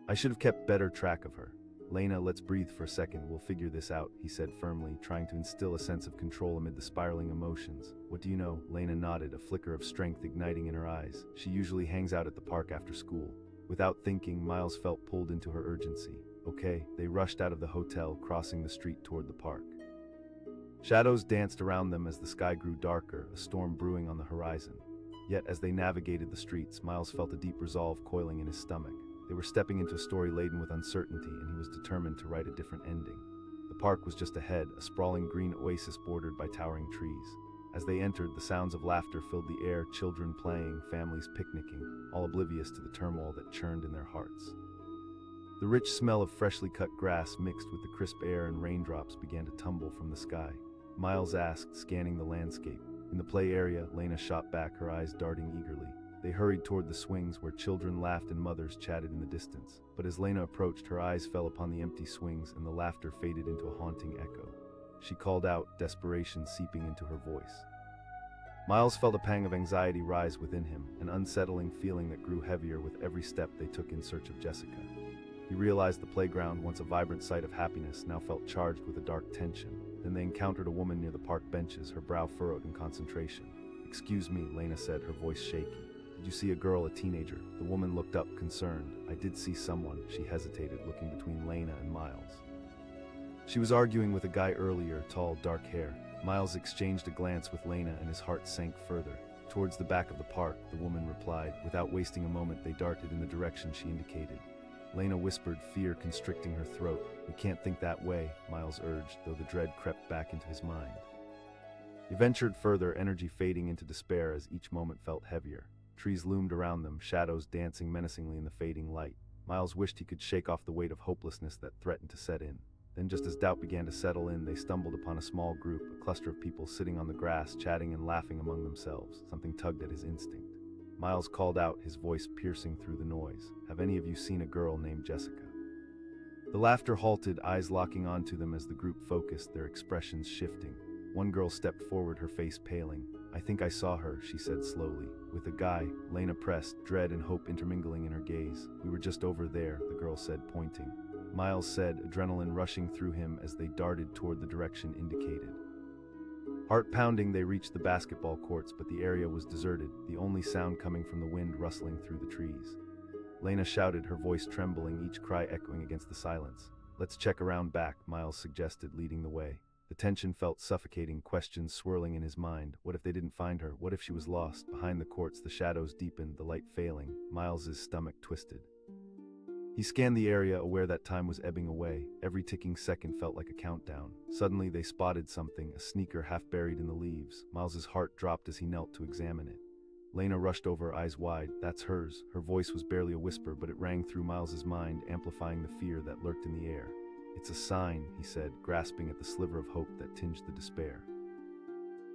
"I should have kept better track of her." "Lena, let's breathe for a second, we'll figure this out," he said firmly, trying to instill a sense of control amid the spiraling emotions. "What do you know?" Lena nodded, a flicker of strength igniting in her eyes. "She usually hangs out at the park after school." Without thinking, Miles felt pulled into her urgency. "Okay." They rushed out of the hotel, crossing the street toward the park. Shadows danced around them as the sky grew darker, a storm brewing on the horizon. Yet as they navigated the streets, Miles felt a deep resolve coiling in his stomach. They were stepping into a story laden with uncertainty, and he was determined to write a different ending. The park was just ahead, a sprawling green oasis bordered by towering trees. As they entered, the sounds of laughter filled the air, children playing, families picnicking, all oblivious to the turmoil that churned in their hearts. The rich smell of freshly cut grass mixed with the crisp air, and raindrops began to tumble from the sky. Miles asked, scanning the landscape. In the play area, Lena shot back, her eyes darting eagerly. They hurried toward the swings where children laughed and mothers chatted in the distance. But as Lena approached, her eyes fell upon the empty swings and the laughter faded into a haunting echo. She called out, desperation seeping into her voice. Miles felt a pang of anxiety rise within him, an unsettling feeling that grew heavier with every step they took in search of Jessica. He realized the playground, once a vibrant site of happiness, now felt charged with a dark tension. Then they encountered a woman near the park benches, her brow furrowed in concentration. "Excuse me," Lena said, her voice shaky. "Did you see a girl, a teenager?" The woman looked up, concerned. "I did see someone," she hesitated, looking between Lena and Miles. "She was arguing with a guy earlier, tall, dark hair." Miles exchanged a glance with Lena and his heart sank further. "Towards the back of the park," the woman replied. Without wasting a moment, they darted in the direction she indicated. Lena whispered, fear constricting her throat. "We can't think that way," Miles urged, though the dread crept back into his mind. He ventured further, energy fading into despair as each moment felt heavier. Trees loomed around them, shadows dancing menacingly in the fading light. Miles wished he could shake off the weight of hopelessness that threatened to set in. Then, just as doubt began to settle in, they stumbled upon a small group, a cluster of people sitting on the grass, chatting and laughing among themselves. Something tugged at his instinct. Miles called out, his voice piercing through the noise. "Have any of you seen a girl named Jessica?" The laughter halted, eyes locking onto them as the group focused, their expressions shifting. One girl stepped forward, her face paling. "I think I saw her," she said slowly. "With a guy," Lena pressed, dread and hope intermingling in her gaze. "We were just over there," the girl said, pointing. Miles said, adrenaline rushing through him as they darted toward the direction indicated. Heart pounding, they reached the basketball courts, but the area was deserted, the only sound coming from the wind rustling through the trees. Lena shouted, her voice trembling, each cry echoing against the silence. "Let's check around back," Miles suggested, leading the way. The tension felt suffocating, questions swirling in his mind. What if they didn't find her? What if she was lost? Behind the courts, the shadows deepened, the light failing. Miles's stomach twisted. He scanned the area, aware that time was ebbing away. Every ticking second felt like a countdown. Suddenly they spotted something, a sneaker half buried in the leaves. Miles's heart dropped as he knelt to examine it. Lena rushed over, eyes wide. "That's hers." Her voice was barely a whisper, but it rang through Miles's mind, amplifying the fear that lurked in the air. "It's a sign," he said, grasping at the sliver of hope that tinged the despair.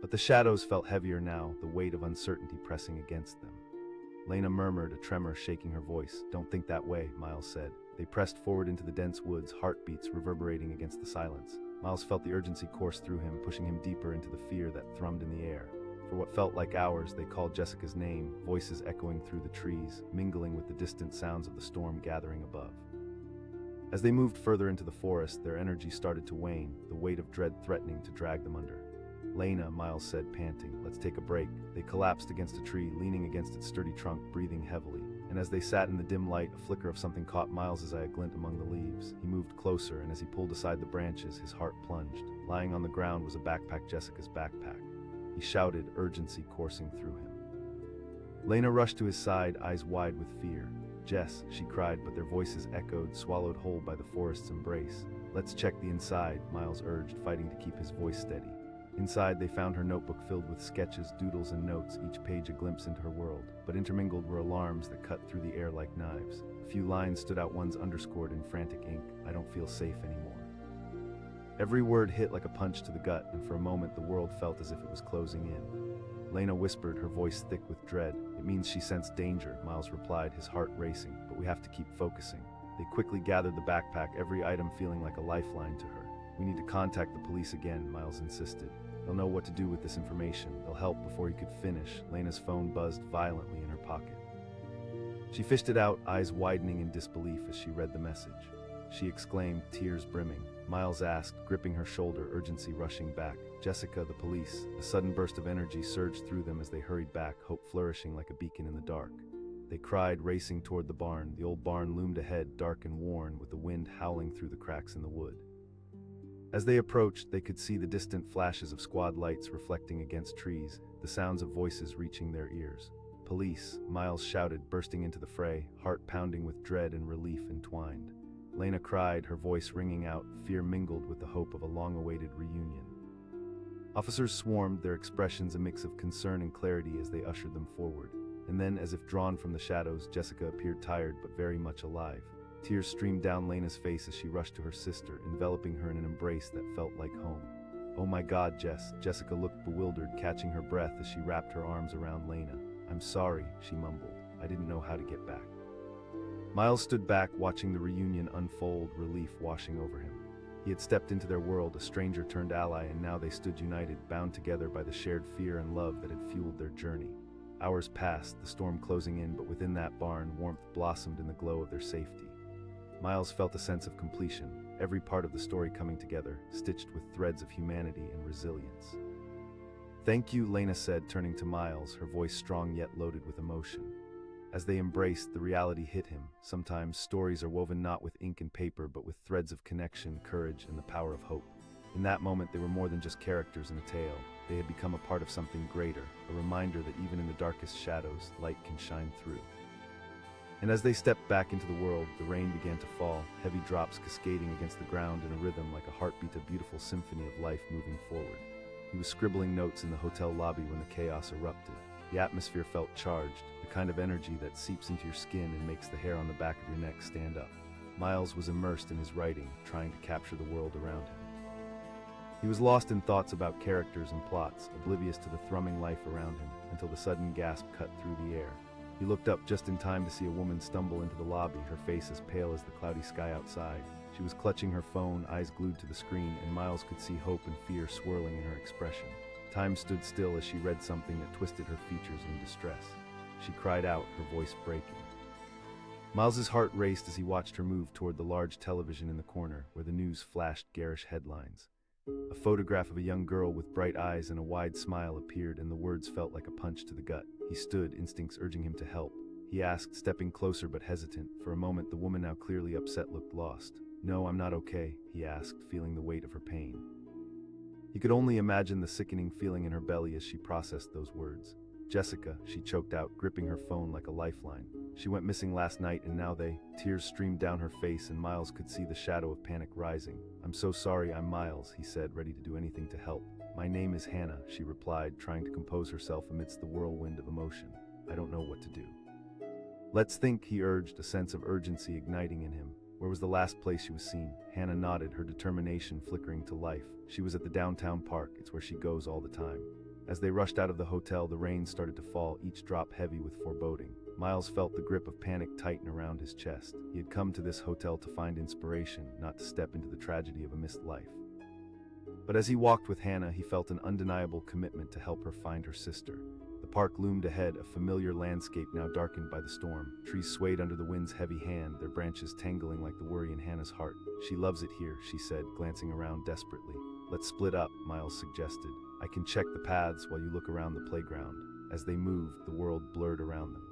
But the shadows felt heavier now, the weight of uncertainty pressing against them. Lena murmured, a tremor shaking her voice. "Don't think that way," Miles said. They pressed forward into the dense woods, heartbeats reverberating against the silence. Miles felt the urgency course through him, pushing him deeper into the fear that thrummed in the air. For what felt like hours, they called Jessica's name, voices echoing through the trees, mingling with the distant sounds of the storm gathering above. As they moved further into the forest, their energy started to wane, the weight of dread threatening to drag them under. "Lena," Miles said, panting, "let's take a break." They collapsed against a tree, leaning against its sturdy trunk, breathing heavily. And as they sat in the dim light, a flicker of something caught Miles's eye, a glint among the leaves. He moved closer, and as he pulled aside the branches, his heart plunged. Lying on the ground was a backpack, Jessica's backpack. He shouted, urgency coursing through him. Lena rushed to his side, eyes wide with fear. "Jess," she cried, but their voices echoed, swallowed whole by the forest's embrace. "Let's check the inside," Miles urged, fighting to keep his voice steady. Inside, they found her notebook filled with sketches, doodles, and notes, each page a glimpse into her world. But intermingled were alarms that cut through the air like knives. A few lines stood out, ones underscored in frantic ink. "I don't feel safe anymore." Every word hit like a punch to the gut, and for a moment the world felt as if it was closing in. Lena whispered, her voice thick with dread. "It means she sensed danger," Miles replied, his heart racing. "But we have to keep focusing." They quickly gathered the backpack, every item feeling like a lifeline to her. "We need to contact the police again," Miles insisted. "They'll know what to do with this information. They'll help." Before he could finish, Lena's phone buzzed violently in her pocket. She fished it out, eyes widening in disbelief as she read the message. She exclaimed, tears brimming. Miles asked, gripping her shoulder, urgency rushing back. "Jessica, the police." A sudden burst of energy surged through them as they hurried back, hope flourishing like a beacon in the dark. They cried, racing toward the barn. The old barn loomed ahead, dark and worn, with the wind howling through the cracks in the wood. As they approached, they could see the distant flashes of squad lights reflecting against trees, the sounds of voices reaching their ears. "Police," Miles shouted, bursting into the fray, heart pounding with dread and relief entwined. Lena cried, her voice ringing out, fear mingled with the hope of a long-awaited reunion. Officers swarmed, their expressions a mix of concern and clarity as they ushered them forward. And then, as if drawn from the shadows, Jessica appeared tired but very much alive. Tears streamed down Lena's face as she rushed to her sister, enveloping her in an embrace that felt like home. "Oh my God, Jess." Jessica looked bewildered, catching her breath as she wrapped her arms around Lena. "I'm sorry," she mumbled. "I didn't know how to get back." Miles stood back, watching the reunion unfold, relief washing over him. He had stepped into their world, a stranger turned ally, and now they stood united, bound together by the shared fear and love that had fueled their journey. Hours passed, the storm closing in, but within that barn, warmth blossomed in the glow of their safety. Miles felt a sense of completion. every part of the story coming together, stitched with threads of humanity and resilience. "Thank you," Lena said, turning to Miles, her voice strong yet loaded with emotion. As they embraced, the reality hit him. Sometimes stories are woven not with ink and paper, but with threads of connection, courage, and the power of hope. In that moment, they were more than just characters in a tale. They had become a part of something greater, a reminder that even in the darkest shadows, light can shine through. And as they stepped back into the world, the rain began to fall, heavy drops cascading against the ground in a rhythm like a heartbeat, a beautiful symphony of life moving forward. He was scribbling notes in the hotel lobby when the chaos erupted. The atmosphere felt charged, the kind of energy that seeps into your skin and makes the hair on the back of your neck stand up. Miles was immersed in his writing, trying to capture the world around him. He was lost in thoughts about characters and plots, oblivious to the thrumming life around him, until the sudden gasp cut through the air. He looked up just in time to see a woman stumble into the lobby, her face as pale as the cloudy sky outside. She was clutching her phone, eyes glued to the screen, and Miles could see hope and fear swirling in her expression. Time stood still as she read something that twisted her features in distress. She cried out, her voice breaking. Miles's heart raced as he watched her move toward the large television in the corner, where the news flashed garish headlines. A photograph of a young girl with bright eyes and a wide smile appeared, and the words felt like a punch to the gut. He stood, instincts urging him to help. He asked, stepping closer but hesitant. For a moment, the woman, now clearly upset, looked lost. "No, I'm not okay," he asked, feeling the weight of her pain. He could only imagine the sickening feeling in her belly as she processed those words. "Jessica," she choked out, gripping her phone like a lifeline. "She went missing last night, and now they..." Tears streamed down her face, and Miles could see the shadow of panic rising. "I'm so sorry, I'm Miles," he said, ready to do anything to help. "My name is Hannah," she replied, trying to compose herself amidst the whirlwind of emotion. "I don't know what to do." "Let's think," he urged, a sense of urgency igniting in him. "Where was the last place she was seen?" Hannah nodded, her determination flickering to life. "She was at the downtown park. It's where she goes all the time." As they rushed out of the hotel, the rain started to fall, each drop heavy with foreboding. Miles felt the grip of panic tighten around his chest. He had come to this hotel to find inspiration, not to step into the tragedy of a missed life. But as he walked with Hannah, he felt an undeniable commitment to help her find her sister. The park loomed ahead, a familiar landscape now darkened by the storm. Trees swayed under the wind's heavy hand, their branches tangling like the worry in Hannah's heart. "She loves it here," she said, glancing around desperately. "Let's split up," Miles suggested. "I can check the paths while you look around the playground." As they moved, the world blurred around them.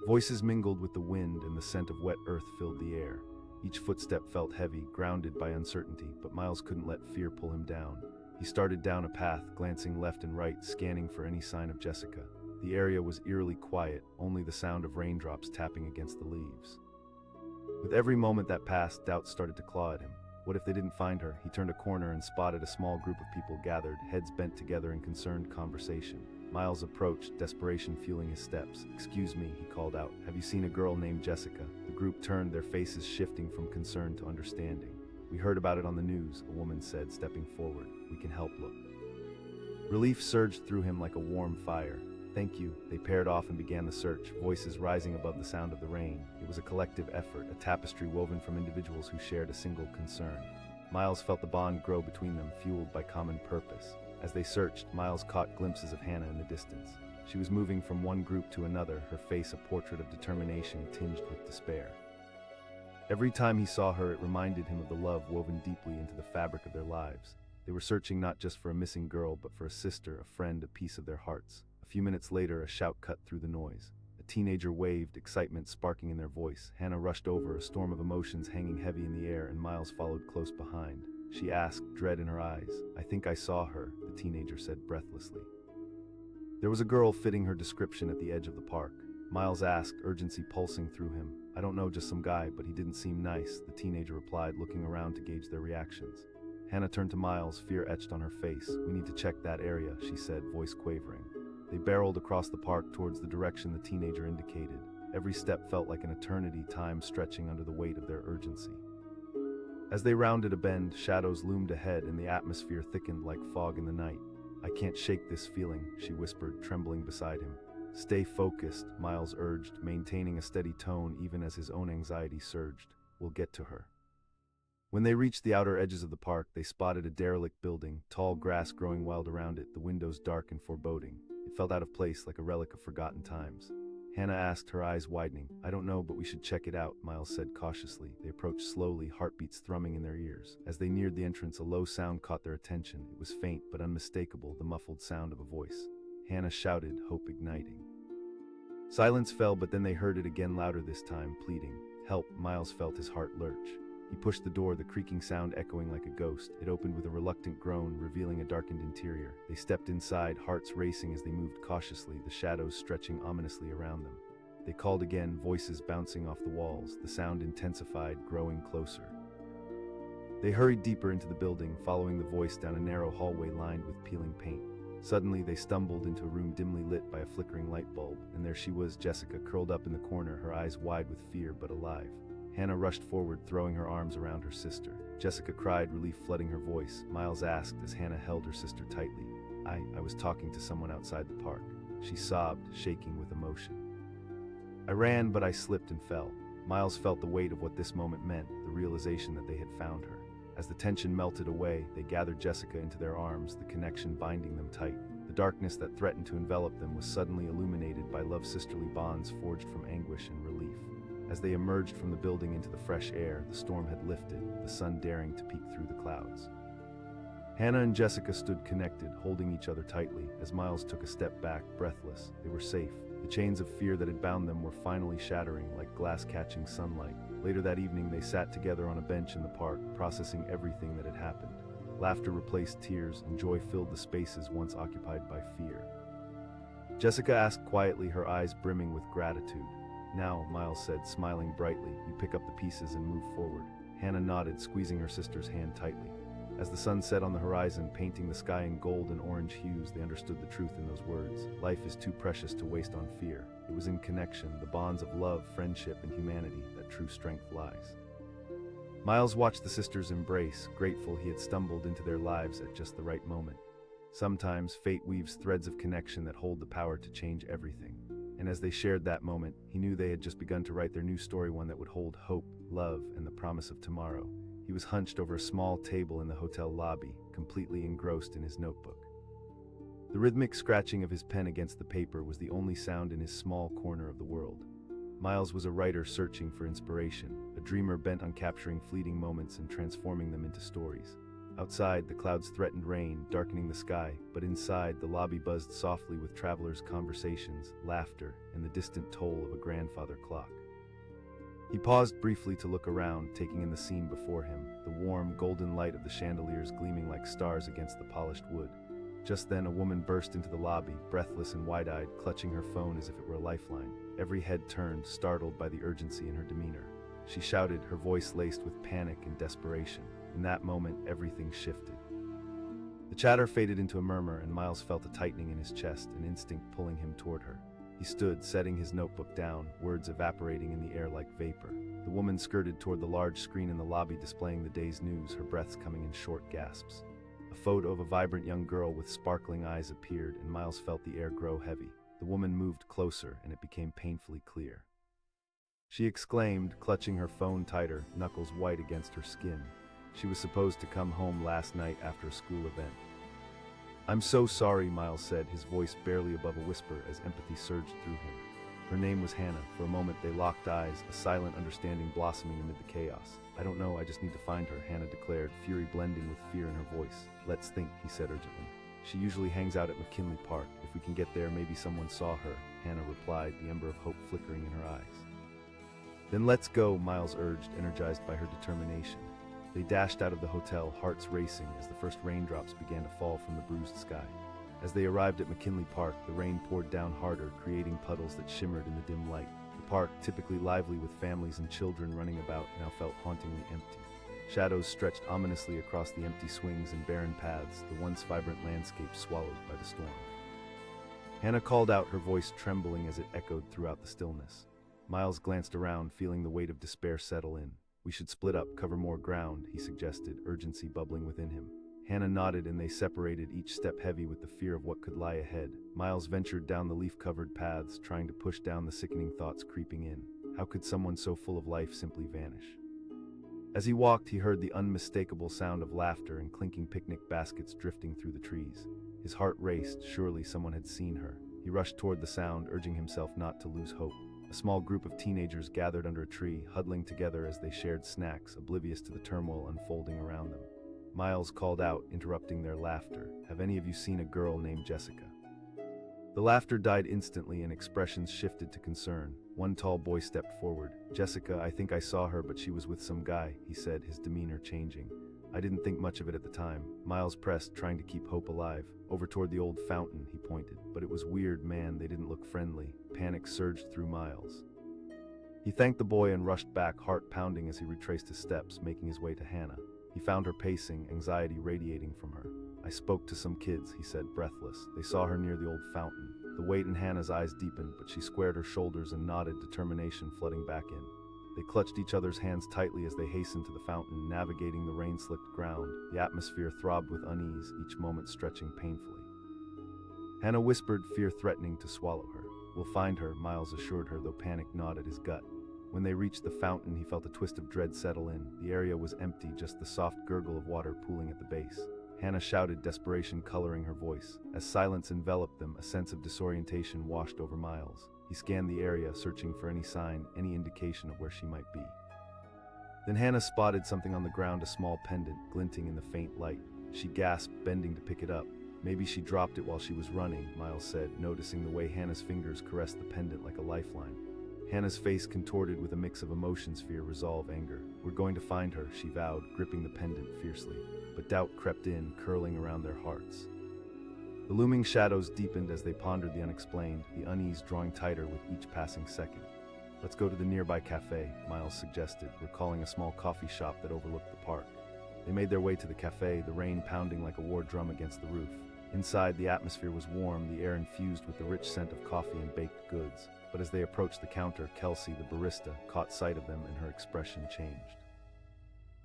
Voices mingled with the wind, and the scent of wet earth filled the air. Each footstep felt heavy, grounded by uncertainty, but Miles couldn't let fear pull him down. He started down a path, glancing left and right, scanning for any sign of Jessica. The area was eerily quiet, only the sound of raindrops tapping against the leaves. With every moment that passed, doubts started to claw at him. What if they didn't find her? He turned a corner and spotted a small group of people gathered, heads bent together in concerned conversation. Miles approached, desperation fueling his steps. "Excuse me," he called out. "Have you seen a girl named Jessica?" The group turned, their faces shifting from concern to understanding. "We heard about it on the news," a woman said, stepping forward. "We can help look." Relief surged through him like a warm fire. "Thank you." They paired off and began the search, voices rising above the sound of the rain. It was a collective effort, a tapestry woven from individuals who shared a single concern. Miles felt the bond grow between them, fueled by common purpose. As they searched, Miles caught glimpses of Hannah in the distance. She was moving from one group to another, her face a portrait of determination tinged with despair. Every time he saw her, it reminded him of the love woven deeply into the fabric of their lives. They were searching not just for a missing girl, but for a sister, a friend, a piece of their hearts. A few minutes later, a shout cut through the noise. A teenager waved, excitement sparking in their voice. Hannah rushed over, a storm of emotions hanging heavy in the air, and Miles followed close behind. She asked, dread in her eyes. "I think I saw her," the teenager said breathlessly. There was a girl fitting her description at the edge of the park. Miles asked, urgency pulsing through him. "I don't know, just some guy, but he didn't seem nice," the teenager replied, looking around to gauge their reactions. Hannah turned to Miles, fear etched on her face. "We need to check that area," she said, voice quavering. They barreled across the park towards the direction the teenager indicated. Every step felt like an eternity, time stretching under the weight of their urgency. As they rounded a bend, shadows loomed ahead and the atmosphere thickened like fog in the night. "I can't shake this feeling," she whispered, trembling beside him. "Stay focused," Miles urged, maintaining a steady tone even as his own anxiety surged. "We'll get to her." When they reached the outer edges of the park, they spotted a derelict building, tall grass growing wild around it, the windows dark and foreboding. It felt out of place, like a relic of forgotten times. Hannah asked, her eyes widening. I don't know, but we should check it out, Miles said cautiously. They approached slowly, heartbeats thrumming in their ears. As they neared the entrance, a low sound caught their attention. It was faint but unmistakable, the muffled sound of a voice. Hannah shouted, hope igniting. Silence fell, but then they heard it again, louder this time, pleading. Help! Miles felt his heart lurch. He pushed the door, the creaking sound echoing like a ghost. It opened with a reluctant groan, revealing a darkened interior. They stepped inside, hearts racing as they moved cautiously, the shadows stretching ominously around them. They called again, voices bouncing off the walls. The sound intensified, growing closer. They hurried deeper into the building, following the voice down a narrow hallway lined with peeling paint. Suddenly, they stumbled into a room dimly lit by a flickering light bulb, and there she was, Jessica, curled up in the corner, her eyes wide with fear but alive. Hannah rushed forward, throwing her arms around her sister. Jessica cried, relief flooding her voice. Miles asked as Hannah held her sister tightly. I was talking to someone outside the park. She sobbed, shaking with emotion. I ran, but I slipped and fell. Miles felt the weight of what this moment meant, the realization that they had found her. As the tension melted away, they gathered Jessica into their arms, the connection binding them tight. The darkness that threatened to envelop them was suddenly illuminated by love's sisterly bonds forged from anguish and relief. As they emerged from the building into the fresh air, the storm had lifted, the sun daring to peek through the clouds. Hannah and Jessica stood connected, holding each other tightly. As Miles took a step back, breathless, they were safe. The chains of fear that had bound them were finally shattering, like glass catching sunlight. Later that evening, they sat together on a bench in the park, processing everything that had happened. Laughter replaced tears, and joy filled the spaces once occupied by fear. Jessica asked quietly, her eyes brimming with gratitude. Now, Miles said, smiling brightly, you pick up the pieces and move forward. Hannah nodded, squeezing her sister's hand tightly. As the sun set on the horizon, painting the sky in gold and orange hues, they understood the truth in those words. Life is too precious to waste on fear. It was in connection, the bonds of love, friendship, and humanity, that true strength lies. Miles watched the sisters embrace, grateful he had stumbled into their lives at just the right moment. Sometimes fate weaves threads of connection that hold the power to change everything. And as they shared that moment, he knew they had just begun to write their new story, one that would hold hope, love, and the promise of tomorrow. He was hunched over a small table in the hotel lobby, completely engrossed in his notebook. The rhythmic scratching of his pen against the paper was the only sound in his small corner of the world. Miles was a writer searching for inspiration, a dreamer bent on capturing fleeting moments and transforming them into stories. Outside, the clouds threatened rain, darkening the sky, but inside, the lobby buzzed softly with travelers' conversations, laughter, and the distant toll of a grandfather clock. He paused briefly to look around, taking in the scene before him, the warm, golden light of the chandeliers gleaming like stars against the polished wood. Just then, a woman burst into the lobby, breathless and wide-eyed, clutching her phone as if it were a lifeline. Every head turned, startled by the urgency in her demeanor. She shouted, her voice laced with panic and desperation. In that moment, everything shifted. The chatter faded into a murmur, and Miles felt a tightening in his chest, an instinct pulling him toward her. He stood, setting his notebook down, words evaporating in the air like vapor. The woman skirted toward the large screen in the lobby displaying the day's news, her breaths coming in short gasps. A photo of a vibrant young girl with sparkling eyes appeared, and Miles felt the air grow heavy. The woman moved closer, and it became painfully clear. She exclaimed, clutching her phone tighter, knuckles white against her skin. She was supposed to come home last night after a school event. I'm so sorry, Miles said, his voice barely above a whisper as empathy surged through him. Her name was Hannah. For a moment they locked eyes, a silent understanding blossoming amid the chaos. I don't know, I just need to find her, Hannah declared, fury blending with fear in her voice. Let's think, he said urgently. She usually hangs out at McKinley Park. If we can get there, maybe someone saw her, Hannah replied, the ember of hope flickering in her eyes. Then let's go, Miles urged, energized by her determination. They dashed out of the hotel, hearts racing, as the first raindrops began to fall from the bruised sky. As they arrived at McKinley Park, the rain poured down harder, creating puddles that shimmered in the dim light. The park, typically lively with families and children running about, now felt hauntingly empty. Shadows stretched ominously across the empty swings and barren paths, the once vibrant landscape swallowed by the storm. Hannah called out, her voice trembling as it echoed throughout the stillness. Miles glanced around, feeling the weight of despair settle in. We should split up, cover more ground, he suggested, urgency bubbling within him. Hannah nodded, and they separated, each step heavy with the fear of what could lie ahead. Miles ventured down the leaf-covered paths, trying to push down the sickening thoughts creeping in. How could someone so full of life simply vanish? As he walked, he heard the unmistakable sound of laughter and clinking picnic baskets drifting through the trees. His heart raced, surely someone had seen her. He rushed toward the sound, urging himself not to lose hope. A small group of teenagers gathered under a tree, huddling together as they shared snacks, oblivious to the turmoil unfolding around them. Miles called out, interrupting their laughter, "Have any of you seen a girl named Jessica?" The laughter died instantly and expressions shifted to concern. One tall boy stepped forward. "Jessica, I think I saw her, but she was with some guy," he said, his demeanor changing. "I didn't think much of it at the time." Miles pressed, trying to keep hope alive. Over toward the old fountain, he pointed. "But it was weird, man, they didn't look friendly." Panic surged through Miles. He thanked the boy and rushed back, heart pounding as he retraced his steps, making his way to Hannah. He found her pacing, anxiety radiating from her. "I spoke to some kids," he said, breathless. "They saw her near the old fountain." The weight in Hannah's eyes deepened, but she squared her shoulders and nodded, determination flooding back in. They clutched each other's hands tightly as they hastened to the fountain, navigating the rain-slicked ground. The atmosphere throbbed with unease, each moment stretching painfully. Hannah whispered, fear threatening to swallow her. "We'll find her," Miles assured her, though panic gnawed at his gut. When they reached the fountain, he felt a twist of dread settle in. The area was empty, just the soft gurgle of water pooling at the base. Hannah shouted, desperation coloring her voice. As silence enveloped them, a sense of disorientation washed over Miles. He scanned the area, searching for any sign, any indication of where she might be. Then Hannah spotted something on the ground, a small pendant, glinting in the faint light. She gasped, bending to pick it up. "Maybe she dropped it while she was running," Miles said, noticing the way Hannah's fingers caressed the pendant like a lifeline. Hannah's face contorted with a mix of emotions, fear, resolve, anger. "We're going to find her," she vowed, gripping the pendant fiercely. But doubt crept in, curling around their hearts. The looming shadows deepened as they pondered the unexplained, the unease drawing tighter with each passing second. "Let's go to the nearby cafe," Miles suggested, recalling a small coffee shop that overlooked the park. They made their way to the cafe, the rain pounding like a war drum against the roof. Inside, the atmosphere was warm, the air infused with the rich scent of coffee and baked goods. But as they approached the counter, Kelsey, the barista, caught sight of them and her expression changed.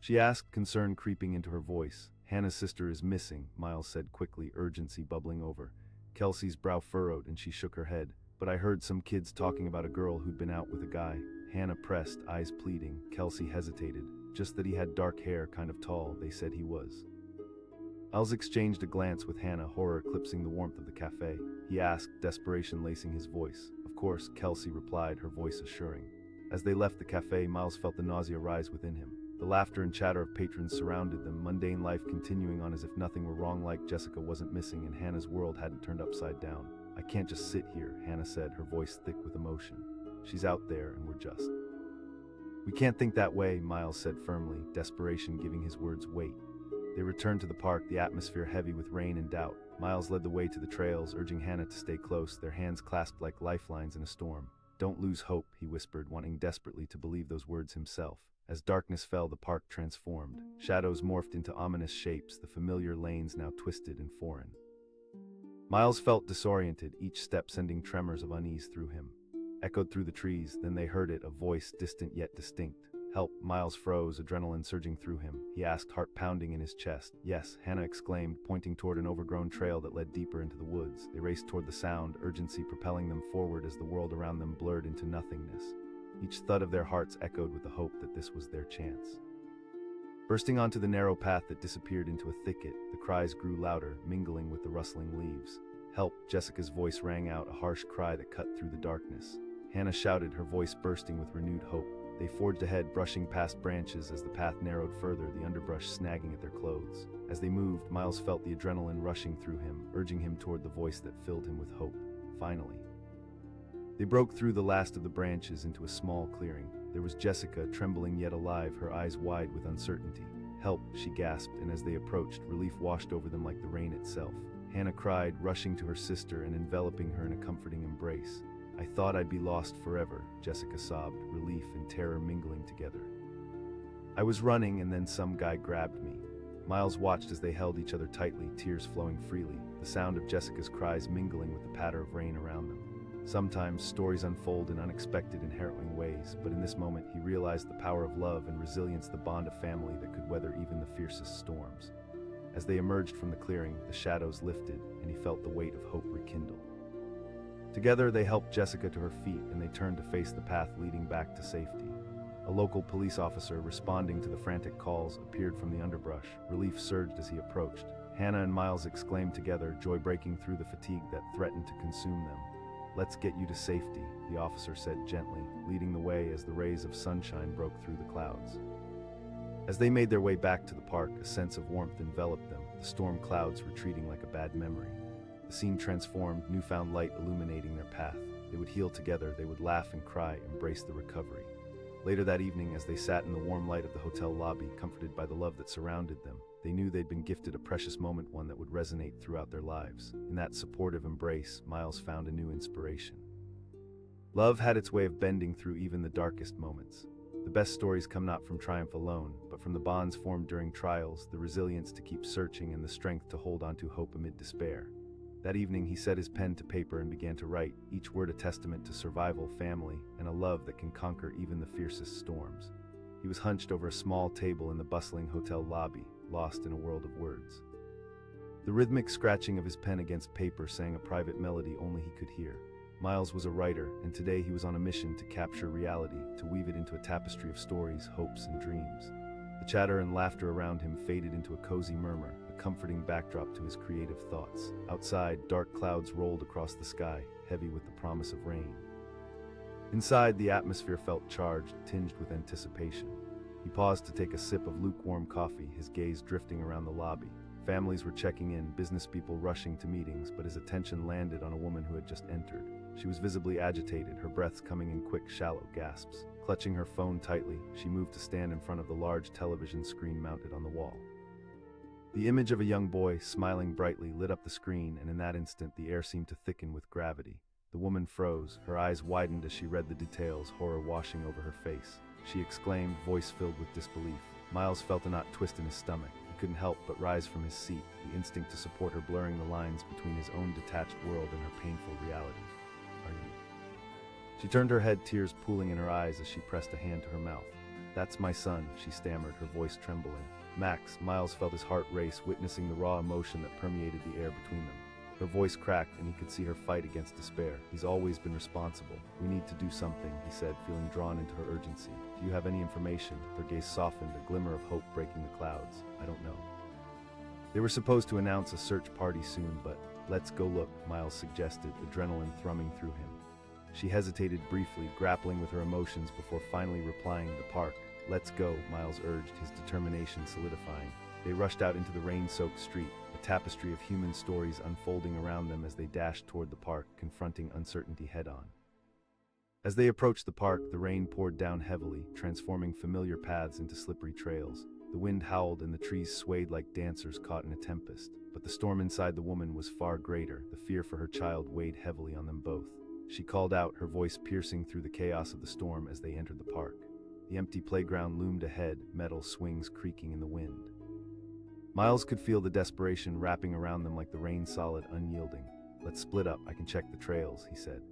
She asked, concern creeping into her voice. "Hannah's sister is missing," Miles said quickly, urgency bubbling over. Kelsey's brow furrowed and she shook her head. "But I heard some kids talking about a girl who'd been out with a guy." Hannah pressed, eyes pleading. Kelsey hesitated. "Just that he had dark hair, kind of tall, they said he was." Miles exchanged a glance with Hannah, horror eclipsing the warmth of the cafe. He asked, desperation lacing his voice. "Of course," Kelsey replied, her voice assuring. As they left the cafe, Miles felt the nausea rise within him. The laughter and chatter of patrons surrounded them, mundane life continuing on as if nothing were wrong, like Jessica wasn't missing and Hannah's world hadn't turned upside down. "I can't just sit here," Hannah said, her voice thick with emotion. "She's out there and we're just..." "We can't think that way," Miles said firmly, desperation giving his words weight. They returned to the park, the atmosphere heavy with rain and doubt. Miles led the way to the trails, urging Hannah to stay close, their hands clasped like lifelines in a storm. "Don't lose hope," he whispered, wanting desperately to believe those words himself. As darkness fell, the park transformed. Shadows morphed into ominous shapes, the familiar lanes now twisted and foreign. Miles felt disoriented, each step sending tremors of unease through him. Echoed through the trees, then they heard it, a voice distant yet distinct. "Help!" Miles froze, adrenaline surging through him. He asked, heart pounding in his chest. "Yes," Hannah exclaimed, pointing toward an overgrown trail that led deeper into the woods. They raced toward the sound, urgency propelling them forward as the world around them blurred into nothingness. Each thud of their hearts echoed with the hope that this was their chance. Bursting onto the narrow path that disappeared into a thicket, the cries grew louder, mingling with the rustling leaves. "Help!" Jessica's voice rang out, a harsh cry that cut through the darkness. Hannah shouted, her voice bursting with renewed hope. They forged ahead, brushing past branches as the path narrowed further, the underbrush snagging at their clothes. As they moved, Miles felt the adrenaline rushing through him, urging him toward the voice that filled him with hope. Finally, they broke through the last of the branches into a small clearing. There was Jessica, trembling yet alive, her eyes wide with uncertainty. "Help!" she gasped, and as they approached, relief washed over them like the rain itself. Hannah cried, rushing to her sister and enveloping her in a comforting embrace. "I thought I'd be lost forever," Jessica sobbed, relief and terror mingling together. "I was running and then some guy grabbed me." Miles watched as they held each other tightly, tears flowing freely, the sound of Jessica's cries mingling with the patter of rain around them. Sometimes stories unfold in unexpected and harrowing ways, but in this moment he realized the power of love and resilience, the bond of family that could weather even the fiercest storms. As they emerged from the clearing, the shadows lifted, and he felt the weight of hope rekindle. Together, they helped Jessica to her feet and they turned to face the path leading back to safety. A local police officer, responding to the frantic calls, appeared from the underbrush. Relief surged as he approached. Hannah and Miles exclaimed together, joy breaking through the fatigue that threatened to consume them. "Let's get you to safety," the officer said gently, leading the way as the rays of sunshine broke through the clouds. As they made their way back to the park, a sense of warmth enveloped them, the storm clouds retreating like a bad memory. The scene transformed, newfound light illuminating their path. They would heal together, they would laugh and cry, embrace the recovery. Later that evening, as they sat in the warm light of the hotel lobby, comforted by the love that surrounded them, they knew they'd been gifted a precious moment, one that would resonate throughout their lives. In that supportive embrace, Miles found a new inspiration. Love had its way of bending through even the darkest moments. The best stories come not from triumph alone, but from the bonds formed during trials, the resilience to keep searching, and the strength to hold on to hope amid despair. That evening, he set his pen to paper and began to write, each word a testament to survival, family, and a love that can conquer even the fiercest storms. He was hunched over a small table in the bustling hotel lobby, lost in a world of words. The rhythmic scratching of his pen against paper sang a private melody only he could hear. Miles was a writer, and today he was on a mission to capture reality, to weave it into a tapestry of stories, hopes, and dreams. The chatter and laughter around him faded into a cozy murmur, a comforting backdrop to his creative thoughts. Outside, dark clouds rolled across the sky, heavy with the promise of rain. Inside, the atmosphere felt charged, tinged with anticipation. He paused to take a sip of lukewarm coffee, his gaze drifting around the lobby. Families were checking in, business people rushing to meetings, but his attention landed on a woman who had just entered. She was visibly agitated, her breaths coming in quick, shallow gasps. Clutching her phone tightly, she moved to stand in front of the large television screen mounted on the wall. The image of a young boy, smiling brightly, lit up the screen, and in that instant the air seemed to thicken with gravity. The woman froze, her eyes widened as she read the details, horror washing over her face. She exclaimed, voice filled with disbelief. Miles felt a knot twist in his stomach. He couldn't help but rise from his seat, the instinct to support her blurring the lines between his own detached world and her painful reality. "Are you?" She turned her head, tears pooling in her eyes as she pressed a hand to her mouth. "That's my son," she stammered, her voice trembling. "Max." Miles felt his heart race, witnessing the raw emotion that permeated the air between them. Her voice cracked, and he could see her fight against despair. "He's always been responsible. We need to do something," he said, feeling drawn into her urgency. "Do you have any information?" Her gaze softened, a glimmer of hope breaking the clouds. "I don't know." They were supposed to announce a search party soon, but "let's go look," Miles suggested, adrenaline thrumming through him. She hesitated briefly, grappling with her emotions before finally replying, "The park." "Let's go," Miles urged, his determination solidifying. They rushed out into the rain-soaked street, a tapestry of human stories unfolding around them as they dashed toward the park, confronting uncertainty head-on. As they approached the park, the rain poured down heavily, transforming familiar paths into slippery trails. The wind howled and the trees swayed like dancers caught in a tempest. But the storm inside the woman was far greater. The fear for her child weighed heavily on them both. She called out, her voice piercing through the chaos of the storm as they entered the park. The empty playground loomed ahead, metal swings creaking in the wind. Miles could feel the desperation wrapping around them like the rain solid, unyielding. "Let's split up, I can check the trails," he said.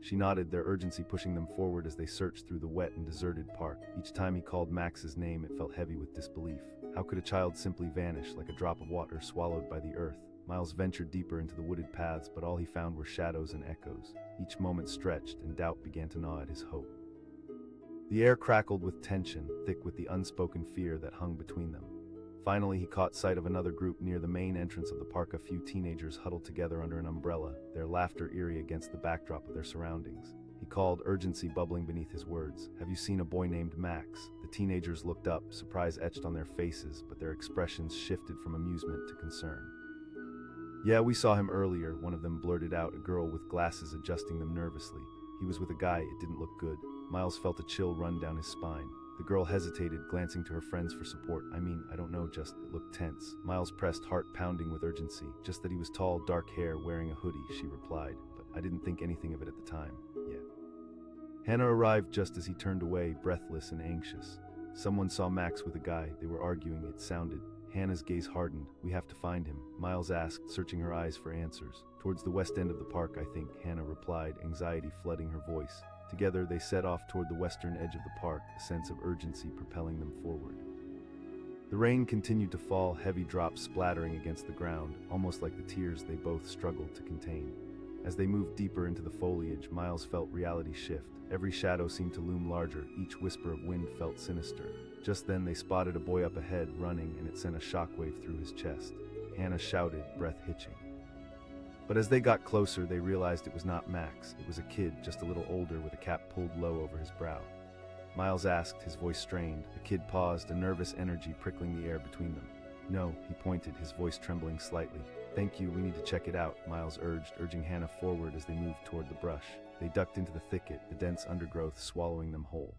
She nodded, their urgency pushing them forward as they searched through the wet and deserted park. Each time he called Max's name, it felt heavy with disbelief. How could a child simply vanish, like a drop of water swallowed by the earth? Miles ventured deeper into the wooded paths, but all he found were shadows and echoes. Each moment stretched, and doubt began to gnaw at his hope. The air crackled with tension, thick with the unspoken fear that hung between them. Finally, he caught sight of another group near the main entrance of the park, a few teenagers huddled together under an umbrella, their laughter eerie against the backdrop of their surroundings. He called, urgency bubbling beneath his words. "Have you seen a boy named Max?" The teenagers looked up, surprise etched on their faces, but their expressions shifted from amusement to concern. "Yeah, we saw him earlier," one of them blurted out, a girl with glasses adjusting them nervously. "He was with a guy, it didn't look good." Miles felt a chill run down his spine. The girl hesitated, glancing to her friends for support. I don't know, just it looked tense." Miles pressed, heart pounding with urgency. "Just that he was tall, dark hair, wearing a hoodie," she replied, "but I didn't think anything of it at the time." "Yeah." Hannah arrived just as he turned away, breathless and anxious. "Someone saw Max with a guy. They were arguing, it sounded." Hannah's gaze hardened. "We have to find him," Miles asked, searching her eyes for answers. "Towards the west end of the park, I think," Hannah replied, anxiety flooding her voice. Together, they set off toward the western edge of the park, a sense of urgency propelling them forward. The rain continued to fall, heavy drops splattering against the ground, almost like the tears they both struggled to contain. As they moved deeper into the foliage, Miles felt reality shift. Every shadow seemed to loom larger, each whisper of wind felt sinister. Just then, they spotted a boy up ahead, running, and it sent a shockwave through his chest. Hannah shouted, breath hitching. But as they got closer, they realized it was not Max. It was a kid, just a little older, with a cap pulled low over his brow. Miles asked, his voice strained. The kid paused, a nervous energy prickling the air between them. No, he pointed, his voice trembling slightly. Thank you, we need to check it out, Miles urged, urging Hannah forward as they moved toward the brush. They ducked into the thicket, the dense undergrowth swallowing them whole.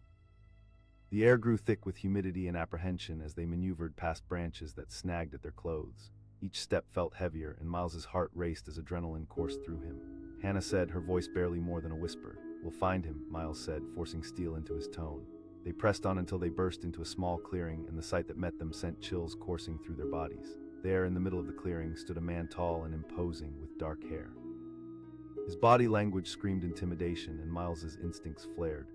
The air grew thick with humidity and apprehension as they maneuvered past branches that snagged at their clothes. Each step felt heavier, and Miles's heart raced as adrenaline coursed through him. Hannah said, her voice barely more than a whisper. We'll find him, Miles said, forcing steel into his tone. They pressed on until they burst into a small clearing, and the sight that met them sent chills coursing through their bodies. There, in the middle of the clearing, stood a man tall and imposing, with dark hair. His body language screamed intimidation, and Miles's instincts flared.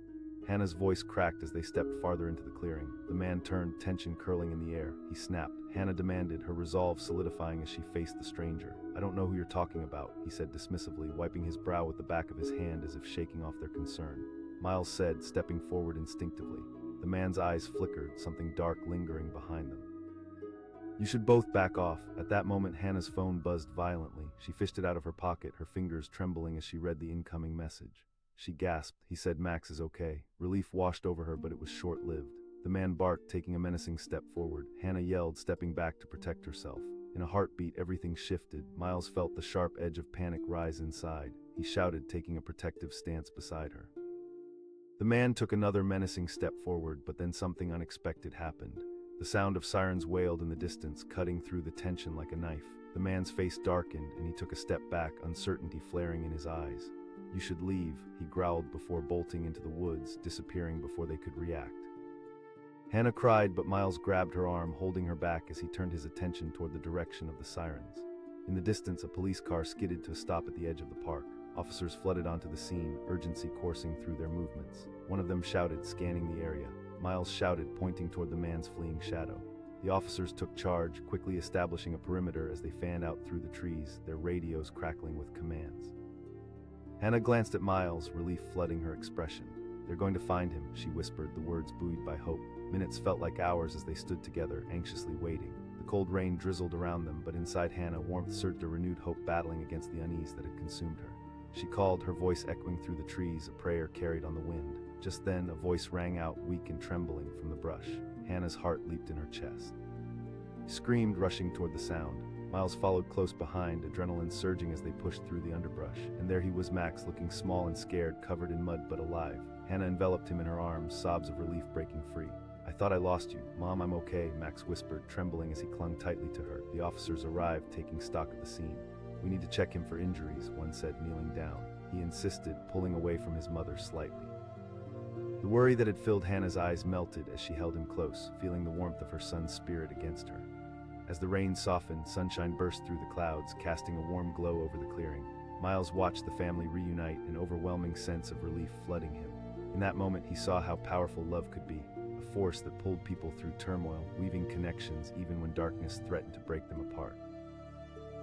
Hannah's voice cracked as they stepped farther into the clearing. The man turned, tension curling in the air. He snapped. Hannah demanded, her resolve solidifying as she faced the stranger. I don't know who you're talking about, he said dismissively, wiping his brow with the back of his hand as if shaking off their concern. Miles said, stepping forward instinctively. The man's eyes flickered, something dark lingering behind them. You should both back off. At that moment, Hannah's phone buzzed violently. She fished it out of her pocket, her fingers trembling as she read the incoming message. She gasped. He said Max is okay. Relief washed over her, but it was short-lived. The man barked, taking a menacing step forward. Hannah yelled, stepping back to protect herself. In a heartbeat, everything shifted. Miles felt the sharp edge of panic rise inside. He shouted, taking a protective stance beside her. The man took another menacing step forward, but then something unexpected happened. The sound of sirens wailed in the distance, cutting through the tension like a knife. The man's face darkened, and he took a step back, uncertainty flaring in his eyes. You should leave, he growled before bolting into the woods, disappearing before they could react. Hannah cried, but Miles grabbed her arm, holding her back as he turned his attention toward the direction of the sirens. In the distance, a police car skidded to a stop at the edge of the park. Officers flooded onto the scene, urgency coursing through their movements. One of them shouted, scanning the area. Miles shouted, pointing toward the man's fleeing shadow. The officers took charge, quickly establishing a perimeter as they fanned out through the trees, their radios crackling with commands. Hannah glanced at Miles, relief flooding her expression. They're going to find him, she whispered, the words buoyed by hope. Minutes felt like hours as they stood together, anxiously waiting. The cold rain drizzled around them, but inside Hannah, warmth surged, a renewed hope battling against the unease that had consumed her. She called, her voice echoing through the trees, a prayer carried on the wind. Just then, a voice rang out, weak and trembling, from the brush. Hannah's heart leaped in her chest. She screamed, rushing toward the sound. Miles followed close behind, adrenaline surging as they pushed through the underbrush. And there he was, Max, looking small and scared, covered in mud but alive. Hannah enveloped him in her arms, sobs of relief breaking free. I thought I lost you. Mom, I'm okay, Max whispered, trembling as he clung tightly to her. The officers arrived, taking stock of the scene. We need to check him for injuries, one said, kneeling down. He insisted, pulling away from his mother slightly. The worry that had filled Hannah's eyes melted as she held him close, feeling the warmth of her son's spirit against her. As the rain softened, sunshine burst through the clouds, casting a warm glow over the clearing. Miles watched the family reunite, an overwhelming sense of relief flooding him. In that moment, he saw how powerful love could be, a force that pulled people through turmoil, weaving connections even when darkness threatened to break them apart.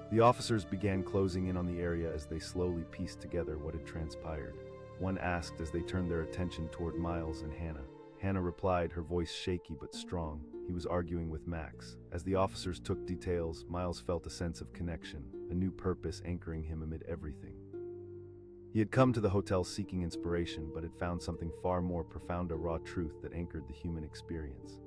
The officers began closing in on the area as they slowly pieced together what had transpired. One asked as they turned their attention toward Miles and Hannah. Hannah replied, her voice shaky but strong. He was arguing with Max. As the officers took details, Miles felt a sense of connection, a new purpose anchoring him amid everything. He had come to the hotel seeking inspiration, but had found something far more profound, a raw truth that anchored the human experience.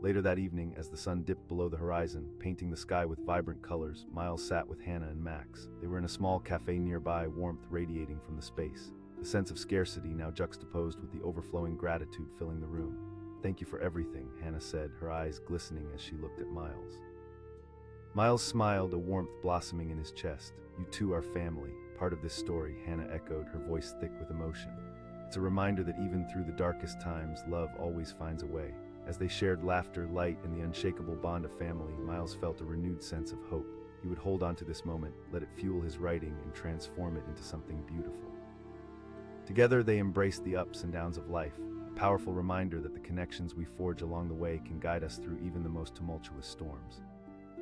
Later that evening, as the sun dipped below the horizon, painting the sky with vibrant colors, Miles sat with Hannah and Max. They were in a small cafe nearby, warmth radiating from the space. The sense of scarcity now juxtaposed with the overflowing gratitude filling the room. Thank you for everything, Hannah said, her eyes glistening as she looked at Miles. Miles smiled, a warmth blossoming in his chest. You two are family, part of this story, Hannah echoed, her voice thick with emotion. It's a reminder that even through the darkest times, love always finds a way. As they shared laughter, light, and the unshakable bond of family, Miles felt a renewed sense of hope. He would hold on to this moment, let it fuel his writing, and transform it into something beautiful. Together, they embraced the ups and downs of life, a powerful reminder that the connections we forge along the way can guide us through even the most tumultuous storms.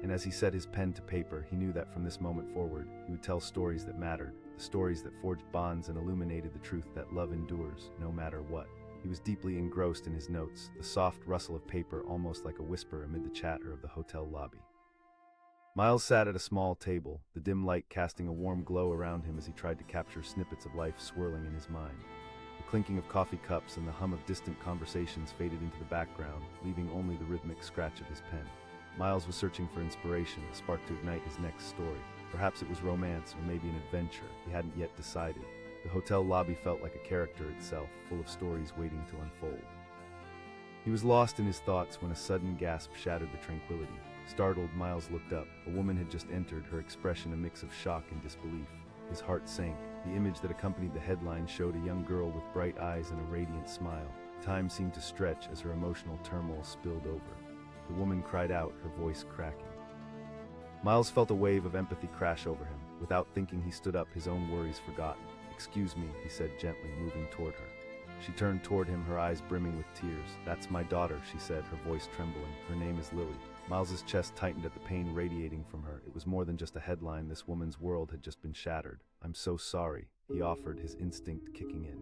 And as he set his pen to paper, he knew that from this moment forward, he would tell stories that mattered, the stories that forged bonds and illuminated the truth that love endures, no matter what. He was deeply engrossed in his notes, the soft rustle of paper almost like a whisper amid the chatter of the hotel lobby. Miles sat at a small table, the dim light casting a warm glow around him as he tried to capture snippets of life swirling in his mind. The clinking of coffee cups and the hum of distant conversations faded into the background, leaving only the rhythmic scratch of his pen. Miles was searching for inspiration, a spark to ignite his next story. Perhaps it was romance or maybe an adventure. He hadn't yet decided. The hotel lobby felt like a character itself, full of stories waiting to unfold. He was lost in his thoughts when a sudden gasp shattered the tranquility. Startled, Miles looked up. A woman had just entered, her expression a mix of shock and disbelief. His heart sank. The image that accompanied the headline showed a young girl with bright eyes and a radiant smile. Time seemed to stretch as her emotional turmoil spilled over. The woman cried out, her voice cracking. Miles felt a wave of empathy crash over him. Without thinking, he stood up, his own worries forgotten. "Excuse me," he said gently, moving toward her. She turned toward him, her eyes brimming with tears. "That's my daughter," she said, her voice trembling. "Her name is Lily." Miles's chest tightened at the pain radiating from her. It was more than just a headline. This woman's world had just been shattered. "I'm so sorry," he offered, his instinct kicking in.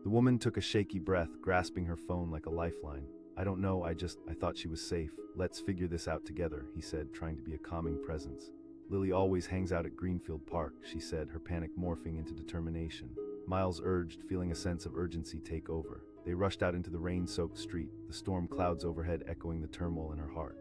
The woman took a shaky breath, grasping her phone like a lifeline. "I don't know, I thought she was safe. Let's figure this out together," he said, trying to be a calming presence. "Lily always hangs out at Greenfield Park," she said, her panic morphing into determination. Miles urged, feeling a sense of urgency take over. They rushed out into the rain-soaked street, the storm clouds overhead echoing the turmoil in her heart.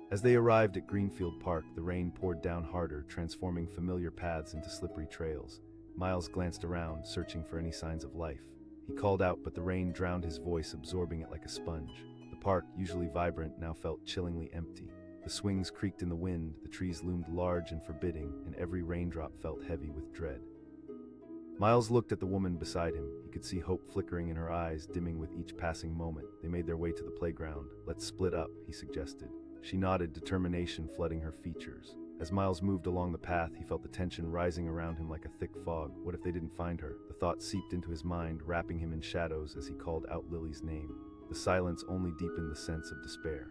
As they arrived at Greenfield Park, the rain poured down harder, transforming familiar paths into slippery trails. Miles glanced around, searching for any signs of life. He called out, but the rain drowned his voice, absorbing it like a sponge. The park, usually vibrant, now felt chillingly empty. The swings creaked in the wind, the trees loomed large and forbidding, and every raindrop felt heavy with dread. Miles looked at the woman beside him. He could see hope flickering in her eyes, dimming with each passing moment. They made their way to the playground. "Let's split up," he suggested. She nodded, determination flooding her features. As Miles moved along the path, he felt the tension rising around him like a thick fog. What if they didn't find her? The thought seeped into his mind, wrapping him in shadows as he called out Lily's name. The silence only deepened the sense of despair.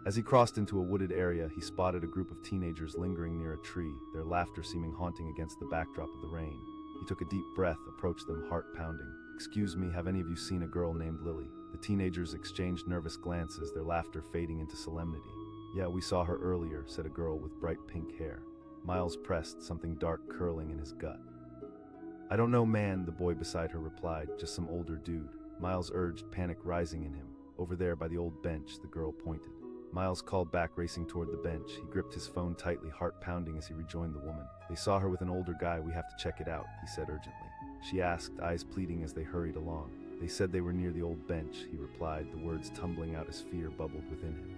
As he crossed into a wooded area, he spotted a group of teenagers lingering near a tree, their laughter seeming haunting against the backdrop of the rain. He took a deep breath, approached them, heart pounding. "Excuse me, have any of you seen a girl named Lily?" The teenagers exchanged nervous glances, their laughter fading into solemnity. "Yeah, we saw her earlier," said a girl with bright pink hair. Miles pressed, something dark curling in his gut. "I don't know, man," the boy beside her replied, "just some older dude." Miles urged, panic rising in him. "Over there by the old bench," the girl pointed. Miles called back, racing toward the bench. He gripped his phone tightly, heart pounding as he rejoined the woman. "They saw her with an older guy, we have to check it out," he said urgently. She asked, eyes pleading as they hurried along. "They said they were near the old bench," he replied, the words tumbling out as fear bubbled within him.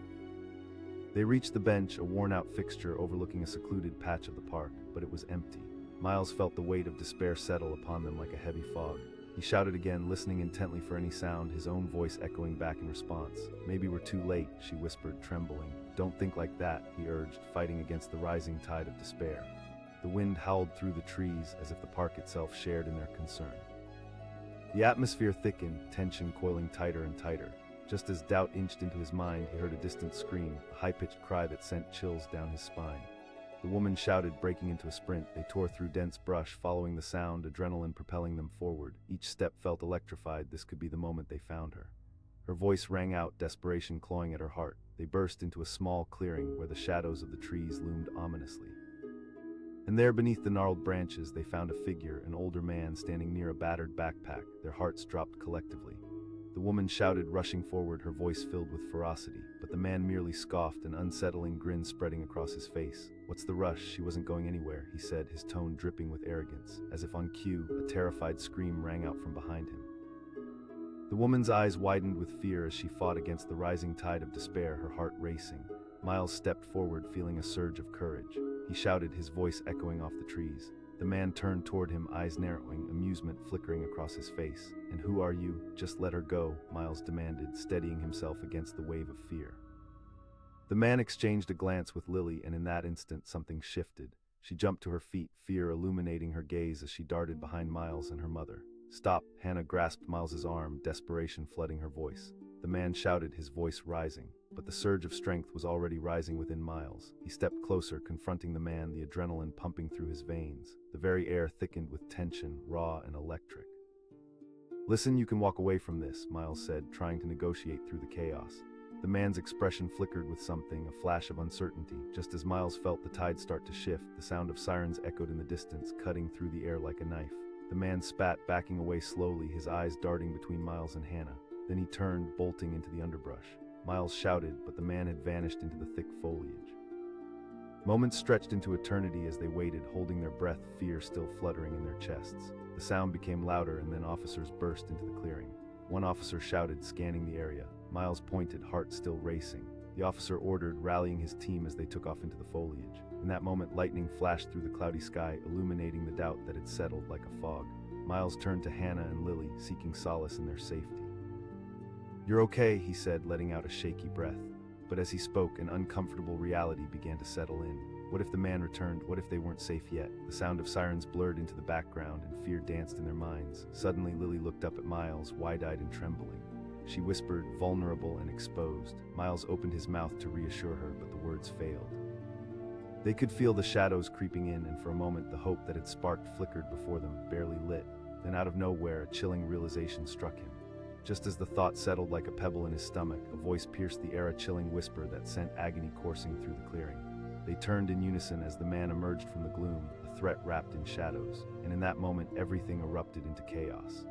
They reached the bench, a worn-out fixture overlooking a secluded patch of the park, but it was empty. Miles felt the weight of despair settle upon them like a heavy fog. He shouted again, listening intently for any sound, his own voice echoing back in response. "Maybe we're too late," she whispered, trembling. "Don't think like that," he urged, fighting against the rising tide of despair. The wind howled through the trees as if the park itself shared in their concern. The atmosphere thickened, tension coiling tighter and tighter. Just as doubt inched into his mind, he heard a distant scream, a high-pitched cry that sent chills down his spine. The woman shouted, breaking into a sprint. They tore through dense brush, following the sound, adrenaline propelling them forward. Each step felt electrified. This could be the moment they found her. Her voice rang out, desperation clawing at her heart. They burst into a small clearing where the shadows of the trees loomed ominously. And there, beneath the gnarled branches, they found a figure, an older man standing near a battered backpack. Their hearts dropped collectively. The woman shouted, rushing forward, her voice filled with ferocity, but the man merely scoffed, an unsettling grin spreading across his face. "What's the rush? She wasn't going anywhere," he said, his tone dripping with arrogance. As if on cue, a terrified scream rang out from behind him. The woman's eyes widened with fear as she fought against the rising tide of despair, her heart racing. Miles stepped forward, feeling a surge of courage. He shouted, his voice echoing off the trees. The man turned toward him, eyes narrowing, amusement flickering across his face. "And who are you?" "Just let her go," Miles demanded, steadying himself against the wave of fear. The man exchanged a glance with Lily, and in that instant something shifted. She jumped to her feet, fear illuminating her gaze as she darted behind Miles and her mother. "Stop!" Hannah grasped Miles's arm, desperation flooding her voice. The man shouted, his voice rising, but the surge of strength was already rising within Miles. He stepped closer, confronting the man, the adrenaline pumping through his veins. The very air thickened with tension, raw and electric. "Listen, you can walk away from this," Miles said, trying to negotiate through the chaos. The man's expression flickered with something, a flash of uncertainty. Just as Miles felt the tide start to shift, the sound of sirens echoed in the distance, cutting through the air like a knife. The man spat, backing away slowly, his eyes darting between Miles and Hannah. Then he turned, bolting into the underbrush. Miles shouted, but the man had vanished into the thick foliage. Moments stretched into eternity as they waited, holding their breath, fear still fluttering in their chests. The sound became louder, and then officers burst into the clearing. One officer shouted, scanning the area. Miles pointed, heart still racing. The officer ordered, rallying his team as they took off into the foliage. In that moment, lightning flashed through the cloudy sky, illuminating the doubt that had settled like a fog. Miles turned to Hannah and Lily, seeking solace in their safety. "You're okay," he said, letting out a shaky breath. But as he spoke, an uncomfortable reality began to settle in. What if the man returned? What if they weren't safe yet? The sound of sirens blurred into the background, and fear danced in their minds. Suddenly, Lily looked up at Miles, wide-eyed and trembling. She whispered, vulnerable and exposed. Miles opened his mouth to reassure her, but the words failed. They could feel the shadows creeping in, and for a moment the hope that had sparked flickered before them, barely lit. Then out of nowhere, a chilling realization struck him. Just as the thought settled like a pebble in his stomach, a voice pierced the air, a chilling whisper that sent agony coursing through the clearing. They turned in unison as the man emerged from the gloom, a threat wrapped in shadows. And in that moment, everything erupted into chaos.